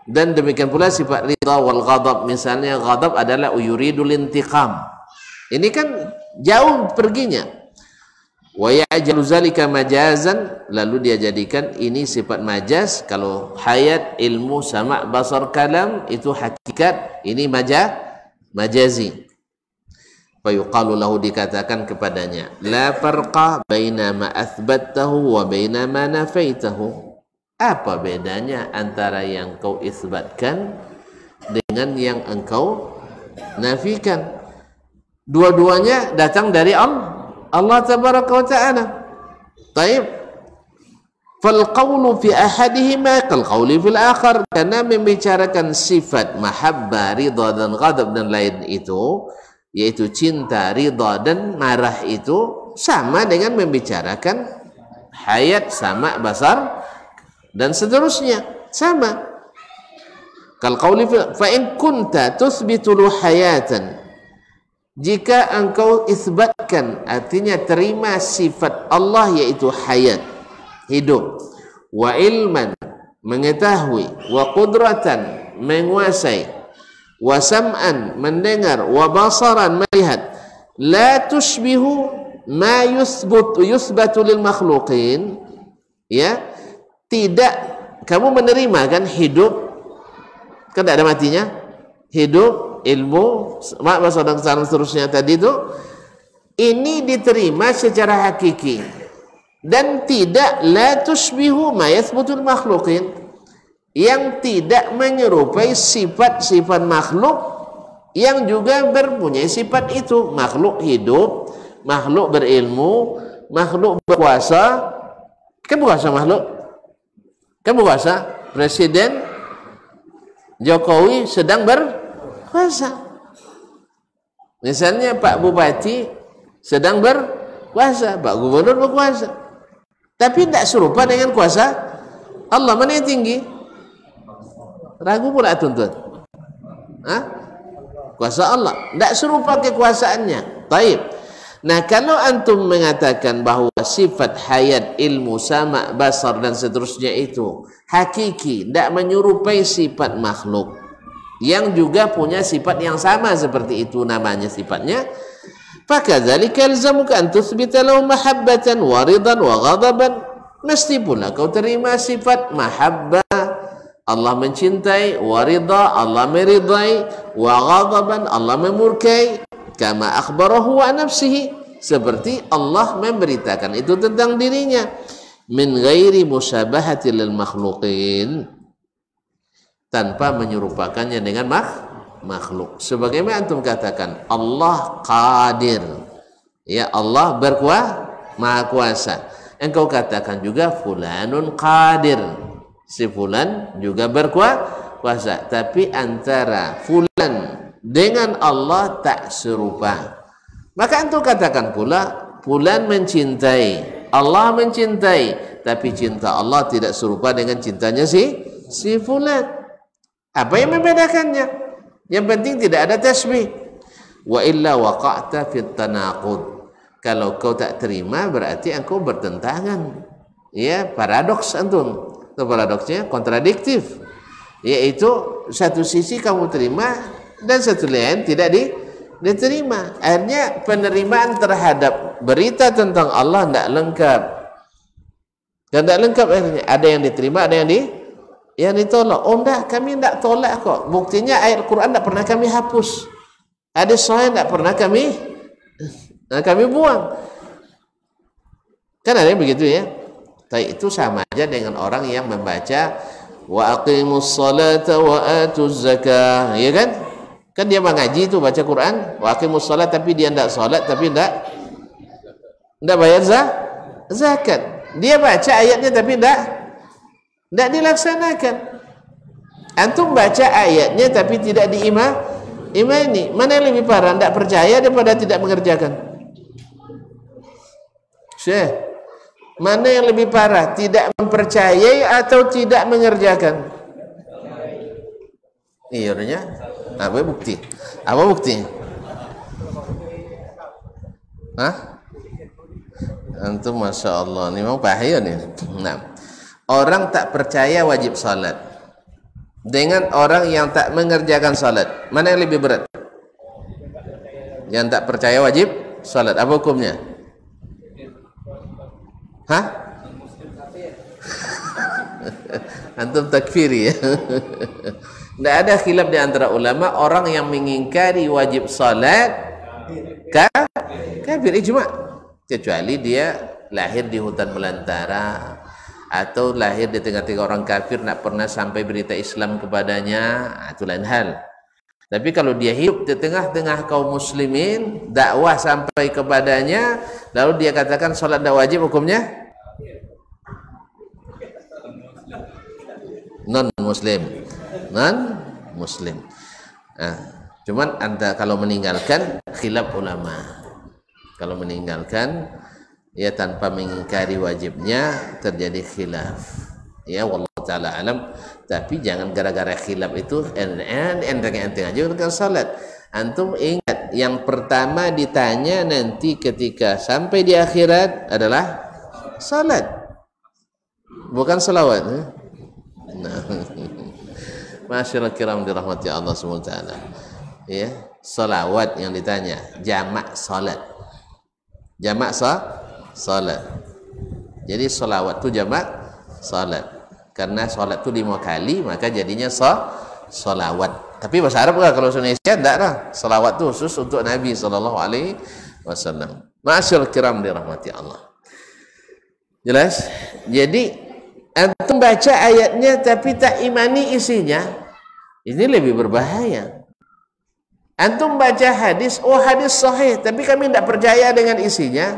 Dan demikian pula sifat ridha wal ghadab, misalnya ghadab adalah yuridul intiqam. Ini kan jauh perginya. Wa ya'jalu zalika majazan, lalu dia jadikan ini sifat majaz. Kalau hayat, ilmu, sama', basar, kalam itu hakikat, ini majazi. Fa yuqalu lahu, dikatakan kepadanya, la farqa baina ma athbattahu wa baina ma nafaitahu. Apa bedanya antara yang kau isbatkan dengan yang engkau nafikan? Dua-duanya datang dari Allah tabaraka wa ta'ala. Taib. fal qawlu fi ahadihima kal qawli fil akhar, karena membicarakan sifat mahabbah, ridha dan ghadab dan lain itu, yaitu cinta, ridha dan marah itu sama dengan membicarakan hayat, sama, basar dan seterusnya, sama. Kal qawli fa in kunta tuthbitu hayatan, jika engkau isbatkan, artinya terima sifat Allah yaitu hayat, hidup, wa ilman, mengetahui, wa qudratan, menguasai, wa sam'an, mendengar, wa basaran, melihat, la tushbihu ma yuthbatu lil makhluqin, ya, tidak kamu menerima kan hidup, kan tidak ada matinya, hidup, ilmu, bahasa dan seterusnya tadi itu, ini diterima secara hakiki dan tidak la tushbihu ma yathbutul makhluqin, yang tidak menyerupai sifat-sifat makhluk yang juga berpunyai sifat itu. Makhluk hidup, makhluk berilmu, makhluk berkuasa. Kan berkuasa makhluk? Kan berkuasa? Presiden Jokowi sedang berkuasa. Misalnya Pak Bupati sedang berkuasa, Pak Gubernur berkuasa. Tapi tidak serupa dengan kuasa Allah. Mana yang tinggi? Ragu pula tuntut. Kuasa Allah tidak serupa kekuasaannya. Taib. Nah, kalau antum mengatakan bahwa sifat hayat, ilmu, sama, basar dan seterusnya itu hakiki, tidak menyerupai sifat makhluk yang juga punya sifat yang sama seperti itu namanya sifatnya, fakadzalika yalzamuka an tuthbita lahu mahabbatan wa ridan wa ghadaban, mesti pula kau terima sifat mahabbah, Allah mencintai, wa ridha, Allah meridai, wa ghadaban, Allah memurkai, kama akhbarahu wa nafsihi, seperti Allah memberitakan itu tentang dirinya, min ghairi musyabahati lil makhluqin, tanpa menyerupakannya dengan makhluk. Sebagaimana antum katakan Allah qadir, ya, Allah maha kuasa. Engkau katakan juga fulanun qadir, si fulan juga berkuasa, tapi antara fulan dengan Allah tak serupa. Maka antum katakan pula fulan mencintai, Allah mencintai, tapi cinta Allah tidak serupa dengan cintanya si fulan. Apa yang membedakannya? Yang penting tidak ada tasbih. Wa illa waqa'ta fit tanaqud. Kalau kau tak terima berarti engkau bertentangan. Ya, paradoks antum. Itu paradoksnya kontradiktif. Yaitu satu sisi kamu terima dan satu lain tidak diterima. Akhirnya penerimaan terhadap berita tentang Allah tidak lengkap. Dan tidak lengkap akhirnya. Ada yang diterima, ada yang ditolak. Oh enggak, kami tidak tolak kok. Buktinya ayat Quran tidak pernah kami hapus. Hadis sahih tidak pernah kami buang. Kan ada yang begitu ya. Tapi itu sama aja dengan orang yang membaca wa aqimus salata wa atuz zakah, ya kan? Kan dia mengaji itu baca Quran, wa aqimus salat, tapi dia tidak salat, tapi tidak bayar zakat. Dia baca ayatnya tapi tidak dilaksanakan. Antum baca ayatnya tapi tidak diimani. Mana yang lebih parah? Tidak percaya daripada tidak mengerjakan? Syekh, mana yang lebih parah? Tidak mempercayai atau tidak mengerjakan? Iya, apa bukti? Apa bukti? Antum masya Allah, ini memang bahaya nih. Nah, orang tak percaya wajib salat dengan orang yang tak mengerjakan salat, mana yang lebih berat? Yang tak percaya wajib salat, apa hukumnya? Antum takfiri ya. Tidak ada khilaf di antara ulama, orang yang mengingkari wajib salat kafir ijma', kecuali dia lahir di hutan belantara atau lahir di tengah-tengah orang kafir, tidak pernah sampai berita Islam kepadanya, itu lain hal. Tapi kalau dia hidup di tengah-tengah kaum muslimin, dakwah sampai kepadanya, lalu dia katakan salat tidak wajib, hukumnya muslim. Nah, cuman anda kalau meninggalkan khilaf ulama. Kalau meninggalkan ya tanpa mengingkari wajibnya terjadi khilaf. Ya wallahu taala alam. Tapi jangan gara-gara khilaf itu enteng-enteng aja dengan salat. Antum ingat yang pertama ditanya nanti ketika sampai di akhirat adalah salat, bukan salawat. Nah, masyaallah kiram dirahmati Allah SWT. Ya, salawat yang ditanya, jamak salat. Jamak salat. Jadi salawat itu jamak salat. Karena salat itu 5 kali, maka jadinya salawat. Tapi bahasa Arab lah, kalau Indonesia enggak lah. Salawat itu khusus untuk Nabi SAW. Masyaallah kiram dirahmati Allah. Jelas? Jadi antum baca ayatnya tapi tak imani isinya, ini lebih berbahaya. Antum baca hadis, oh hadis sahih, tapi kami tidak percaya dengan isinya.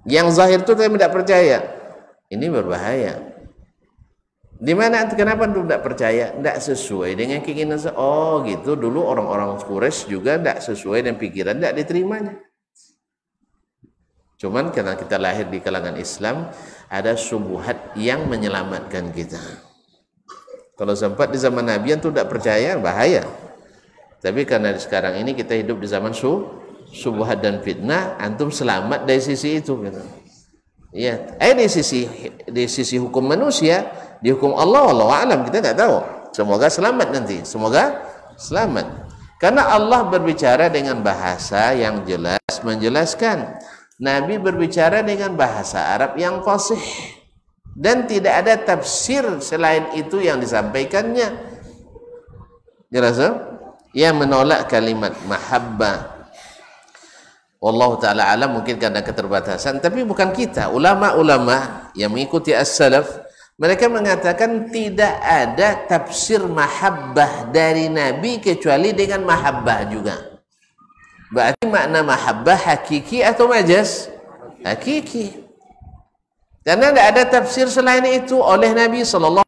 Yang zahir itu kami tidak percaya. Ini berbahaya. Di mana kenapa antum tidak percaya? Tidak sesuai dengan keinginan. Oh gitu, dulu orang-orang Quraisy juga tidak sesuai dengan pikiran, tidak diterimanya. Cuman karena kita lahir di kalangan Islam, ada subuhat yang menyelamatkan kita. Kalau sempat di zaman Nabi antum tidak percaya, bahaya. Tapi karena sekarang ini kita hidup di zaman subuhat dan fitnah, antum selamat dari sisi itu gitu. Ya, di sisi hukum manusia, di hukum Allah, wallahu a'lam, kita tidak tahu. Semoga selamat nanti, semoga selamat. Karena Allah berbicara dengan bahasa yang jelas, menjelaskan. Nabi berbicara dengan bahasa Arab yang fasih, dan tidak ada tafsir selain itu yang disampaikannya. Jelas? Yang menolak kalimat mahabbah, wallahu ta'ala alam, mungkin karena keterbatasan, tapi bukan kita. Ulama-ulama yang mengikuti as-salaf, mereka mengatakan tidak ada tafsir mahabbah dari Nabi kecuali dengan mahabbah juga. Berarti makna mahabbah hakiki atau majaz? Hakiki. Karena tidak ada tafsir selain itu oleh Nabi SAW,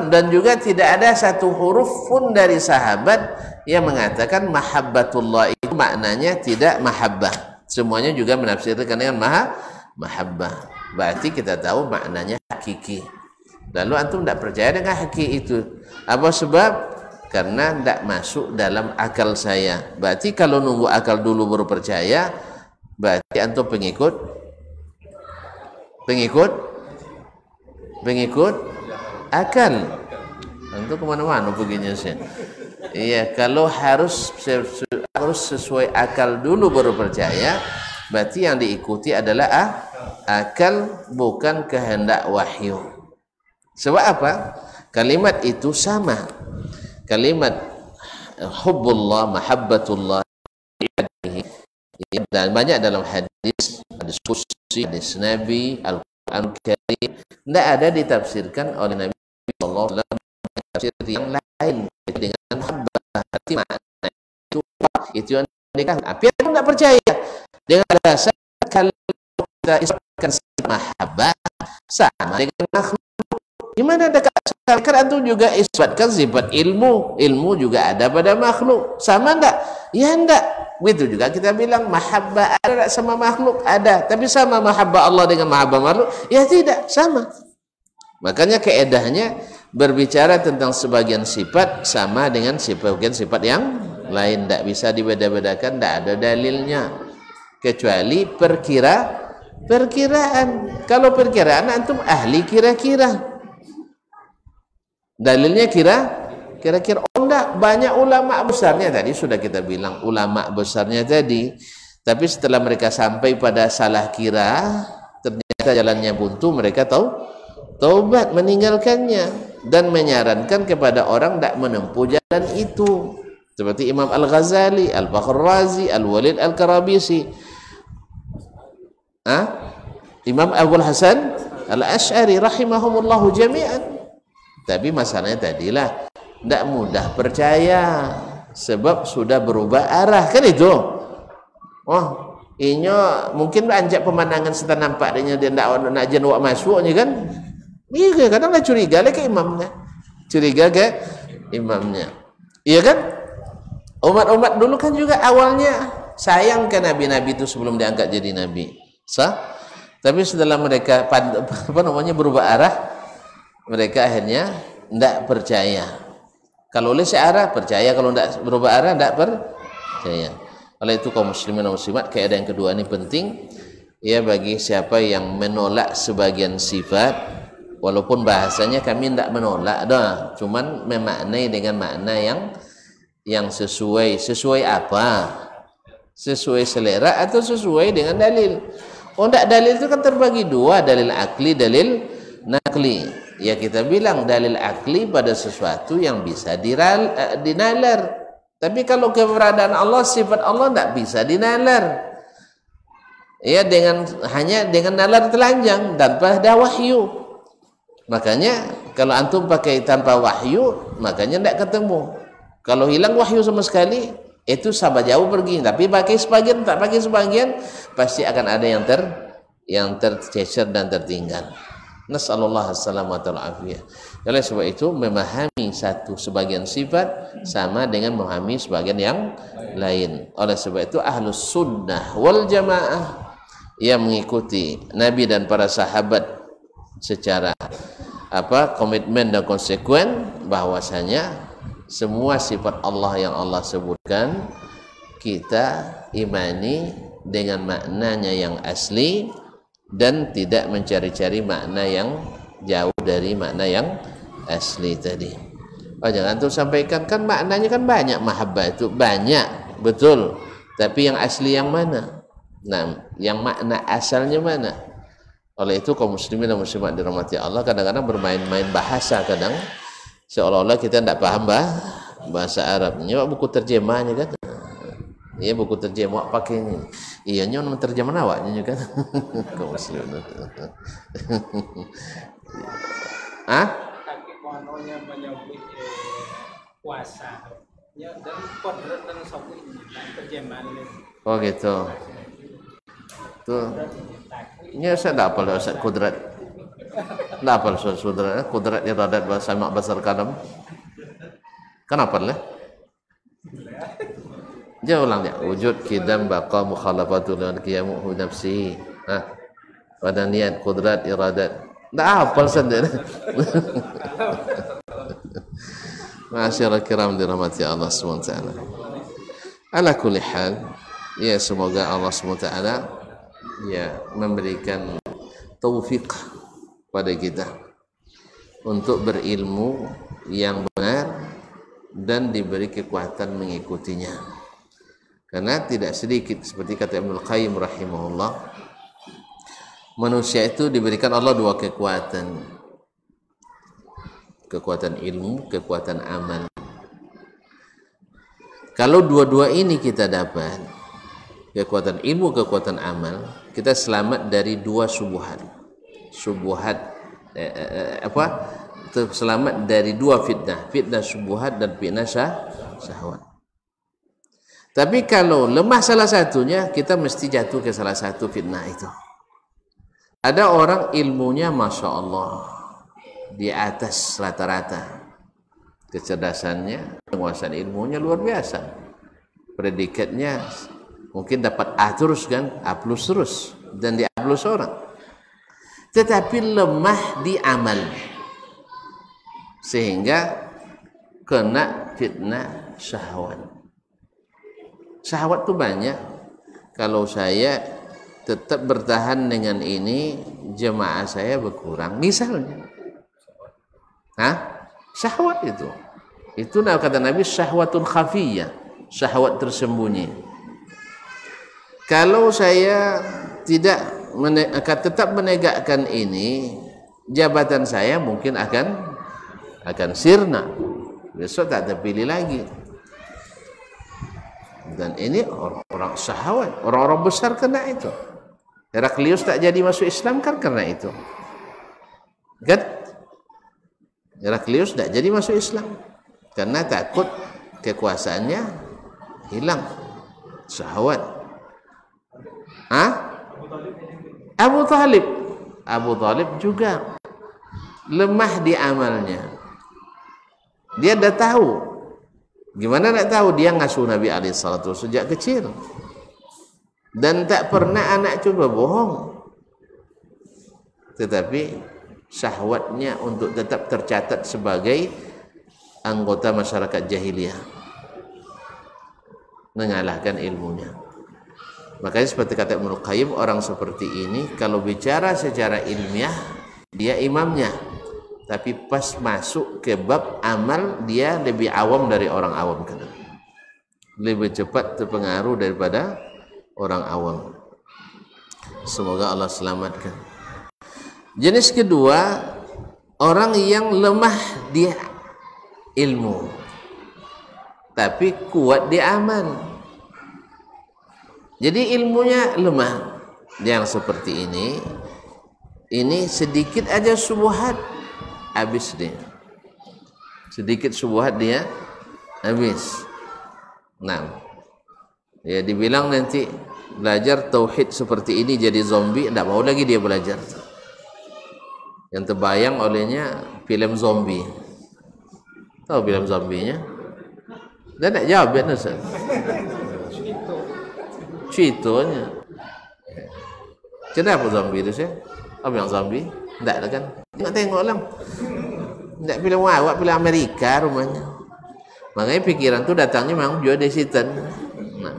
dan juga tidak ada satu huruf pun dari sahabat yang mengatakan mahabbatullah itu maknanya tidak mahabbah. Semuanya juga menafsirkan dengan mahabbah. Berarti kita tahu maknanya hakiki. Lalu antum tidak percaya dengan hakiki itu. Apa sebab? Karena tidak masuk dalam akal saya. Berarti kalau nunggu akal dulu baru percaya, berarti antum pengikut akal. Antum kemana-mana begini sih. Iya, kalau harus sesuai akal dulu baru percaya, berarti yang diikuti adalah akal, bukan kehendak wahyu. Sebab apa? Kalimat itu sama. Kalimat hubbullah, mahabbatullah, dan banyak dalam hadis kursi, hadis Nabi, Al-Quran Karim, tidak ada ditafsirkan oleh Nabi sallallahu alaihi wasallam tafsir yang lain dengan mahabbah. Arti makna itu yang dikatakan. Tapi aku tidak percaya dengan dasar kalau kita isbatkan mahabbah sama dengan makhluk. Gimana ada kan antum juga isbatkan sifat ilmu juga ada pada makhluk, sama enggak? Ya enggak. Begitu juga kita bilang mahabbah ada sama makhluk, ada, tapi sama mahabbah Allah dengan mahabbah makhluk? Ya tidak, sama. Makanya keedahnya berbicara tentang sebagian sifat sama dengan sebagian sifat yang lain, tidak bisa dibeda-bedakan, tidak ada dalilnya kecuali perkiraan. Kalau perkiraan antum ahli kira-kira. Dalilnya kira-kira. Oh enggak, banyak ulama besarnya tadi sudah kita bilang, ulama besarnya tadi, tapi setelah mereka sampai pada salah kira, ternyata jalannya buntu, mereka taubat meninggalkannya dan menyarankan kepada orang tidak menempuh jalan itu, seperti Imam Al-Ghazali, Al-Fakhr Razi, Al-Walid Al-Karabisi, Imam Abul Hasan Al-Ash'ari rahimahumullahu jami'an. Tapi masalahnya tadilah tidak mudah percaya sebab sudah berubah arah, kan itu. Oh, inyo mungkin anjak pemandangan serta nampak dia tidak nak jenwak masuknya kan. Iya, kadang lah curiga lah ke imamnya. curiga ke imamnya. Iya kan? Umat-umat dulu kan juga awalnya sayang ke nabi-nabi itu sebelum diangkat jadi nabi. Sah? Tapi setelah mereka berubah arah, mereka akhirnya tidak percaya. Kalau oleh searah percaya, kalau tidak berubah arah tidak percaya. Oleh itu kaum muslimin dan muslimat, keadaan kedua ini penting ya bagi siapa yang menolak sebagian sifat, walaupun bahasanya kami tidak menolak dah, cuman memaknai dengan makna yang sesuai apa? Sesuai selera atau sesuai dengan dalil. Oh tidak, dalil itu kan terbagi dua, dalil akli, dalil nakli. Ya kita bilang dalil akli pada sesuatu yang bisa dinalar. Tapi kalau keberadaan Allah, sifat Allah tidak bisa dinalar. Ya hanya dengan nalar telanjang tanpa ada wahyu. Makanya kalau antum pakai tanpa wahyu, makanya tidak ketemu. Kalau hilang wahyu sama sekali, itu sahabat jauh pergi, tapi pakai sebagian, tak pakai sebagian, pasti akan ada yang tercecer dan tertinggal. Nasallallahu alaihi wasallam. Oleh sebab itu memahami sebagian sifat sama dengan memahami sebagian yang lain. Oleh sebab itu ahlus sunnah wal jamaah yang mengikuti Nabi dan para sahabat secara komitmen dan konsekuen bahwasanya semua sifat Allah yang Allah sebutkan kita imani dengan maknanya yang asli dan tidak mencari-cari makna yang jauh dari makna yang asli tadi. Jangan tuh sampaikan, kan maknanya kan banyak, mahabbah itu banyak, betul. Tapi yang asli yang mana? Nah, yang makna asalnya mana? Oleh itu kaum muslimin dan muslimat dirahmati Allah, kadang-kadang bermain-main bahasa, kadang seolah-olah kita tidak paham bahasa Arab. Nyawa buku terjemahnya kan? Iya buku terjemah pakai ini. Iya nyawa terjemah awaknya kan? Kaum muslimin. Kaki mononya menyebut puasa. Ya dan kodrat dan sopu ini terjemahan. Oh gitu. Tuh. Ini saya tidak hafal Ustaz kudrat. Tidak hafal Ustaz kudrat iradat bahasa mak basar kalam. Kenapa lah? Jauh ulang ya. Wujud kidam baqa mukhalafatul dengan qiyamuhu nafsi. Pada niat kudrat iradat. Tak hafal sendiri. Ma'asyiral kiram dirahmati Allah SWT. Ala kulli hal, ya semoga Allah SWT ya memberikan taufik pada kita untuk berilmu yang benar dan diberi kekuatan mengikutinya. Karena tidak sedikit seperti kata Ibnul Qayyim rahimahullah, manusia itu diberikan Allah dua kekuatan. Kekuatan ilmu, kekuatan amal. Kalau dua-dua ini kita dapat, kekuatan ilmu, kekuatan amal, kita selamat dari dua subuhat. Selamat dari dua fitnah subuhat dan fitnah syahwat. Tapi kalau lemah salah satunya, kita mesti jatuh ke salah satu fitnah itu. Ada orang ilmunya Masya Allah di atas rata-rata, kecerdasannya, penguasaan ilmunya luar biasa, predikatnya mungkin dapat A terus kan, A plus terus, dan di A plus orang, tetapi lemah di amal sehingga kena fitnah syahwat. Syahwat tuh banyak. Kalau saya tetap bertahan dengan ini, jemaah saya berkurang misalnya. Syahwat itu kata Nabi syahwatun khafiyah, syahwat tersembunyi. Kalau saya tetap menegakkan ini, jabatan saya mungkin akan sirna, besok tak terpilih lagi. Dan ini orang syahwat, orang-orang besar kena itu. Heraklius tak jadi masuk Islam kan karena itu, kan? Heraklius tidak jadi masuk Islam karena takut kekuasaannya hilang, syahwat. Abu Talib juga lemah di amalnya. Dia dah tahu. Gimana nak tahu? Dia ngasuh Nabi SAW sejak kecil. Dan tak pernah anak coba bohong. Tetapi syahwatnya untuk tetap tercatat sebagai anggota masyarakat jahiliyah mengalahkan ilmunya. Makanya seperti kata Ibnu Qayyim, orang seperti ini kalau bicara secara ilmiah dia imamnya, tapi pas masuk ke bab amal dia lebih awam dari orang awam, lebih cepat terpengaruh daripada orang awam. Semoga Allah selamatkan. Jenis kedua, orang yang lemah di ilmu tapi kuat di amal. Jadi ilmunya lemah. Yang seperti ini sedikit aja syubhat habis dia. Sedikit syubhat dia habis. Nah, ya dibilang nanti belajar tauhid seperti ini jadi zombie, tidak mau lagi dia belajar. Yang terbayang olehnya film zombie. Tahu film zombinya? Dia tak jawab ya Ustaz. Ceritanya. Kenapa zombie itu sih? Apa yang zombie? Tak ada kan? Tengok lah. Tak film awak, film Amerika rumahnya. Makanya pikiran tu datangnya memang juga dari setan. Nah,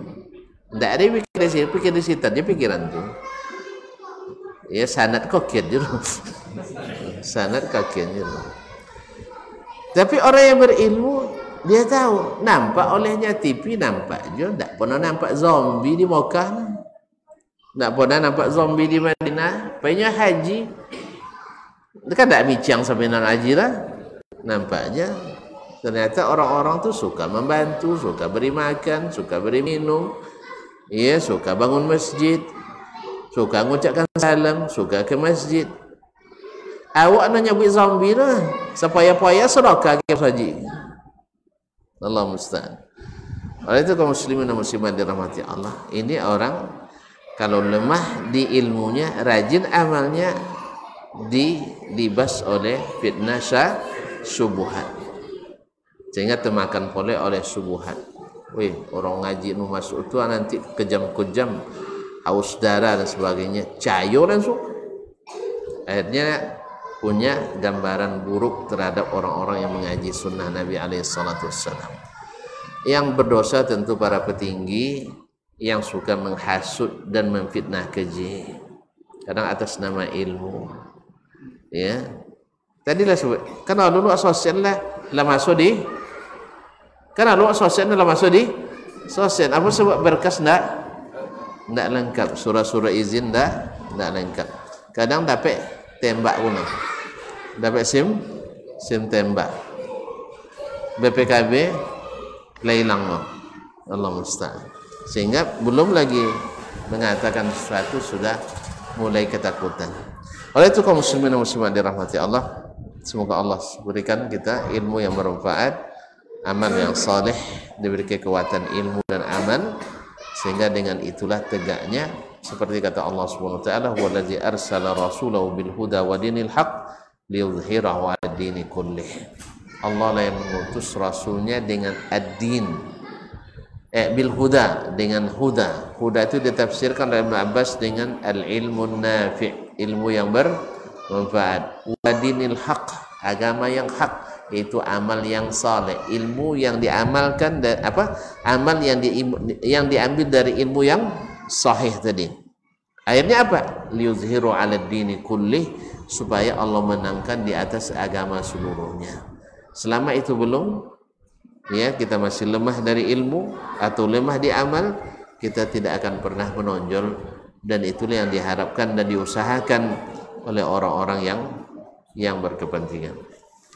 tak ada pikir dari setan, dia pikiran tu. Ya sanad kokian je. Sanad kokian je. Tapi orang yang berilmu dia tahu, nampak olehnya TV nampak je, tak pernah nampak zombie di Mekah, tak pernah nampak zombie di Madinah. Pengen haji, kan tak bincang sampai nak haji lah. Nampaknya ternyata orang-orang tu suka membantu, suka beri makan, suka beri minum, ya suka bangun masjid, suka mengucapkan salam, suka ke masjid. Awak nak nyebut zombie lah, sepaya-paya sedekah ke haji. Allah musta'an. Oleh itu kaum muslimin dan muslimat dirahmati Allah, ini orang kalau lemah di ilmunya, rajin amalnya, dilibas oleh fitnah syubhat, sehingga termakan oleh syubhat. Wih, orang ngaji nu masuk tu nanti kejam-kejam, haus darah dan sebagainya, cayo langsung. Akhirnya punya gambaran buruk terhadap orang-orang yang mengaji sunnah Nabi SAW. Yang berdosa tentu para petinggi yang suka menghasut dan memfitnah keji, kadang atas nama ilmu. Ya, tadilah sebut, kan dulu asosian lah masuk di, kan dulu asosian lah masuk di sosial. Apa sebab berkas ndak lengkap, surah-surah izin ndak lengkap. Kadang dapat tembak pun, dapat sim tembak. BPKB leilang loh, Allah musta'an. Sehingga belum lagi mengatakan sesuatu sudah mulai ketakutan. Oleh itu kaum muslimin dan muslimat dirahmati Allah, semoga Allah berikan kita ilmu yang bermanfaat, amal yang saleh, diberi kekuatan ilmu dan amal, sehingga dengan itulah tegaknya seperti kata Allah Subhanahu wa taala, wallazi arsala rasulahu bil huda wa dinil haq liyudhhirahu 'ala dini kullih. Allah lah yang mengutus rasulnya dengan ad-din, bil huda, dengan huda. Huda itu ditafsirkan oleh Ibnu Abbas dengan al-ilmun nafi', ilmu yang bermanfaat. Wa dinil haq, agama yang hak, yaitu amal yang saleh, ilmu yang diamalkan, dan amal yang diambil dari ilmu yang sahih tadi. Akhirnya apa? Liyuzhiru 'ala dini kullih, supaya Allah menangkan di atas agama seluruhnya. Selama itu belum, ya, kita masih lemah dari ilmu atau lemah di amal, kita tidak akan pernah menonjol, dan itulah yang diharapkan dan diusahakan oleh orang-orang yang berkepentingan.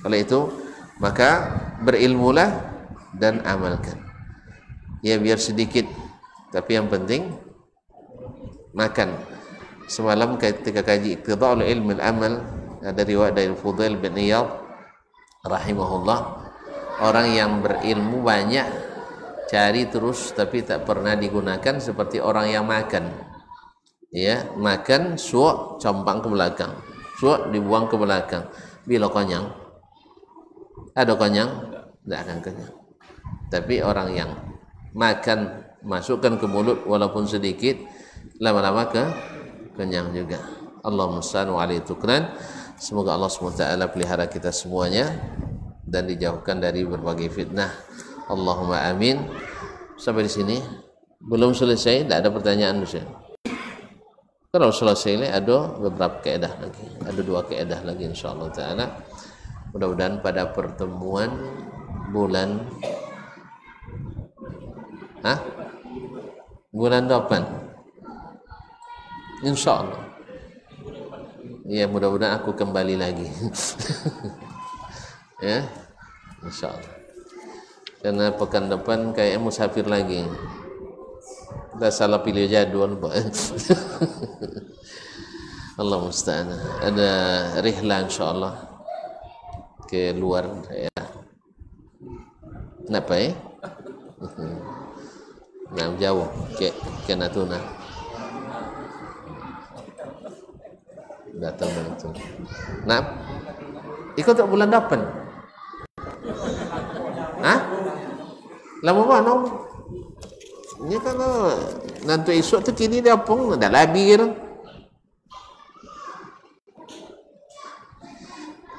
Oleh itu, maka berilmulah dan amalkan. Ya, biar sedikit, tapi yang penting makan. Semalam ketika kaji Iqtida'ul Ilmi Al-Amal, ada riwayat dari Fudail bin Iyad rahimahullah, orang yang berilmu banyak, cari terus tapi tak pernah digunakan, seperti orang yang makan. Ya, makan suak compang ke belakang, suak dibuang ke belakang. Bila kenyang, ada kenyang, tidak akan kenyang. Tapi orang yang makan, masukkan ke mulut walaupun sedikit, lama-lama kenyang juga. Allahumma musta'an wa alaihi tukran. Semoga Allah SWT pelihara kita semuanya dan dijauhkan dari berbagai fitnah. Allahumma amin. Sampai di sini belum selesai, tidak ada pertanyaan Ustaz. Kalau selesai ini ada beberapa keedah lagi, ada 2 keedah lagi insyaallah taala. Mudah-mudahan pada pertemuan bulan bulan depan insyaallah. Ya, mudah-mudahan aku kembali lagi. Ya, insyaallah. Karena pekan depan kayak musafir lagi. Kita salah pilih jadwal, Pak. Allah musta'an. Ada rihla insyaallah ke luar ya. Kenapa ya? Nah, jauh ke Natuna. Datang itu. Nah, ikut tak bulan depan? Hah? Lama mana? Ini kan nanti esok tu kini dia pun dah labi kan.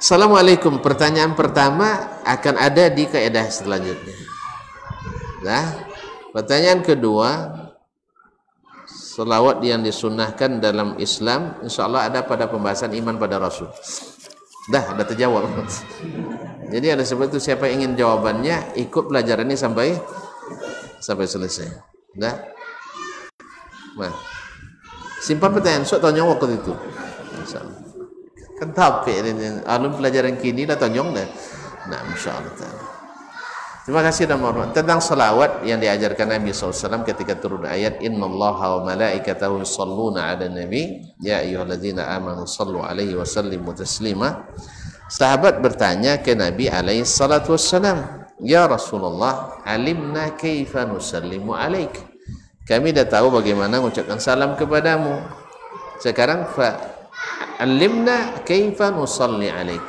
Assalamualaikum. Pertanyaan pertama akan ada di kaedah selanjutnya. Nah, pertanyaan kedua, selawat yang disunnahkan dalam Islam insyaallah ada pada pembahasan iman pada Rasul. Dah ada terjawab. Jadi ada sebab itu siapa yang ingin jawabannya ikut pelajaran ini sampai selesai. Dah. Nah. Simpan pertanyaan sok tanya waktu itu. Insyaallah. Kan tapi ini alun pelajaran kini dah tanyong dah. Nah, insyaallah taala. Terima kasih dan mohon tentang salawat yang diajarkan Nabi SAW ketika turun ayat innallaha wa malaikatahu yusholluna 'alan nabi ya ayyuhalladzina amanu shallu 'alaihi wa sallimu taslima. Sahabat bertanya ke Nabi alaihi salatu wassalam, ya Rasulullah, alimna kaifa nusallimu 'alaik. Kami dah tahu bagaimana mengucapkan salam kepadamu. Sekarang fa alimna kaifa nusalli 'alaik.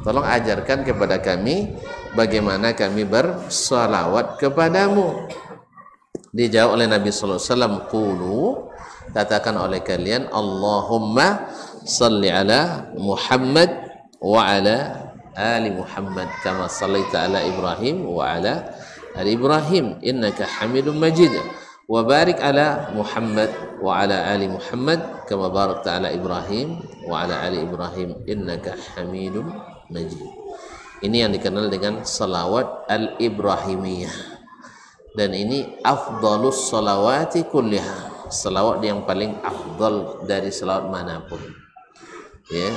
Tolong ajarkan kepada kami bagaimana kami bersalawat kepadamu. Dijawab oleh Nabi sallallahu alaihi wasallam, qulu, katakan oleh kalian, Allahumma salli ala Muhammad wa ala ali Muhammad kama sallaita ala Ibrahim wa ala ali Ibrahim innaka Hamidum Majid wa barik ala Muhammad wa ala ali Muhammad kama barakta ala Ibrahim wa ala ali Ibrahim innaka Hamidum Majid. Ini yang dikenal dengan salawat al-Ibrahimiyah. Dan ini afdalus salawati kulliha. Salawat yang paling afdal dari salawat manapun. Ya.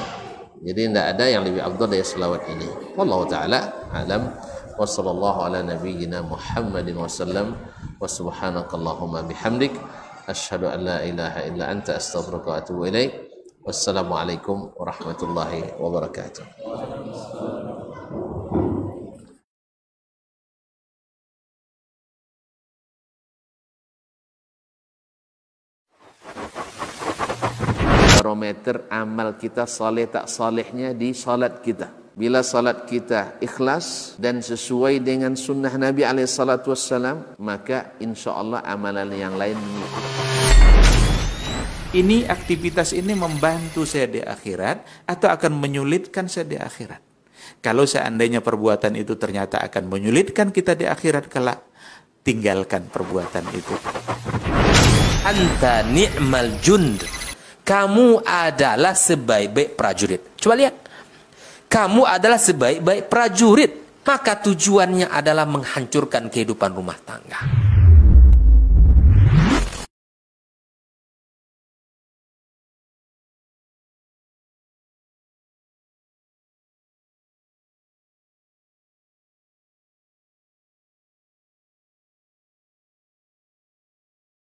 Jadi tidak ada yang lebih afdal dari salawat ini. Wallahu ta'ala alam. Wa sallallahu ala nabiyyina Muhammadin wa sallam. Wa subhanakallahumma bihamdik. Asyhadu an la ilaha illa anta astaghfiruka wa atubu ilaik. Wassalamualaikum warahmatullahi wabarakatuh. Barometer amal kita saleh tak salehnya di salat kita. Bila salat kita ikhlas dan sesuai dengan sunnah Nabi SAW, maka insya Allah amalan yang lain. Ini aktivitas ini membantu saya di akhirat atau akan menyulitkan saya di akhirat. Kalau seandainya perbuatan itu ternyata akan menyulitkan kita di akhirat kelak, tinggalkan perbuatan itu. Anta ni'mal jund. Kamu adalah sebaik-baik prajurit. Coba lihat. Kamu adalah sebaik-baik prajurit. Maka tujuannya adalah menghancurkan kehidupan rumah tangga.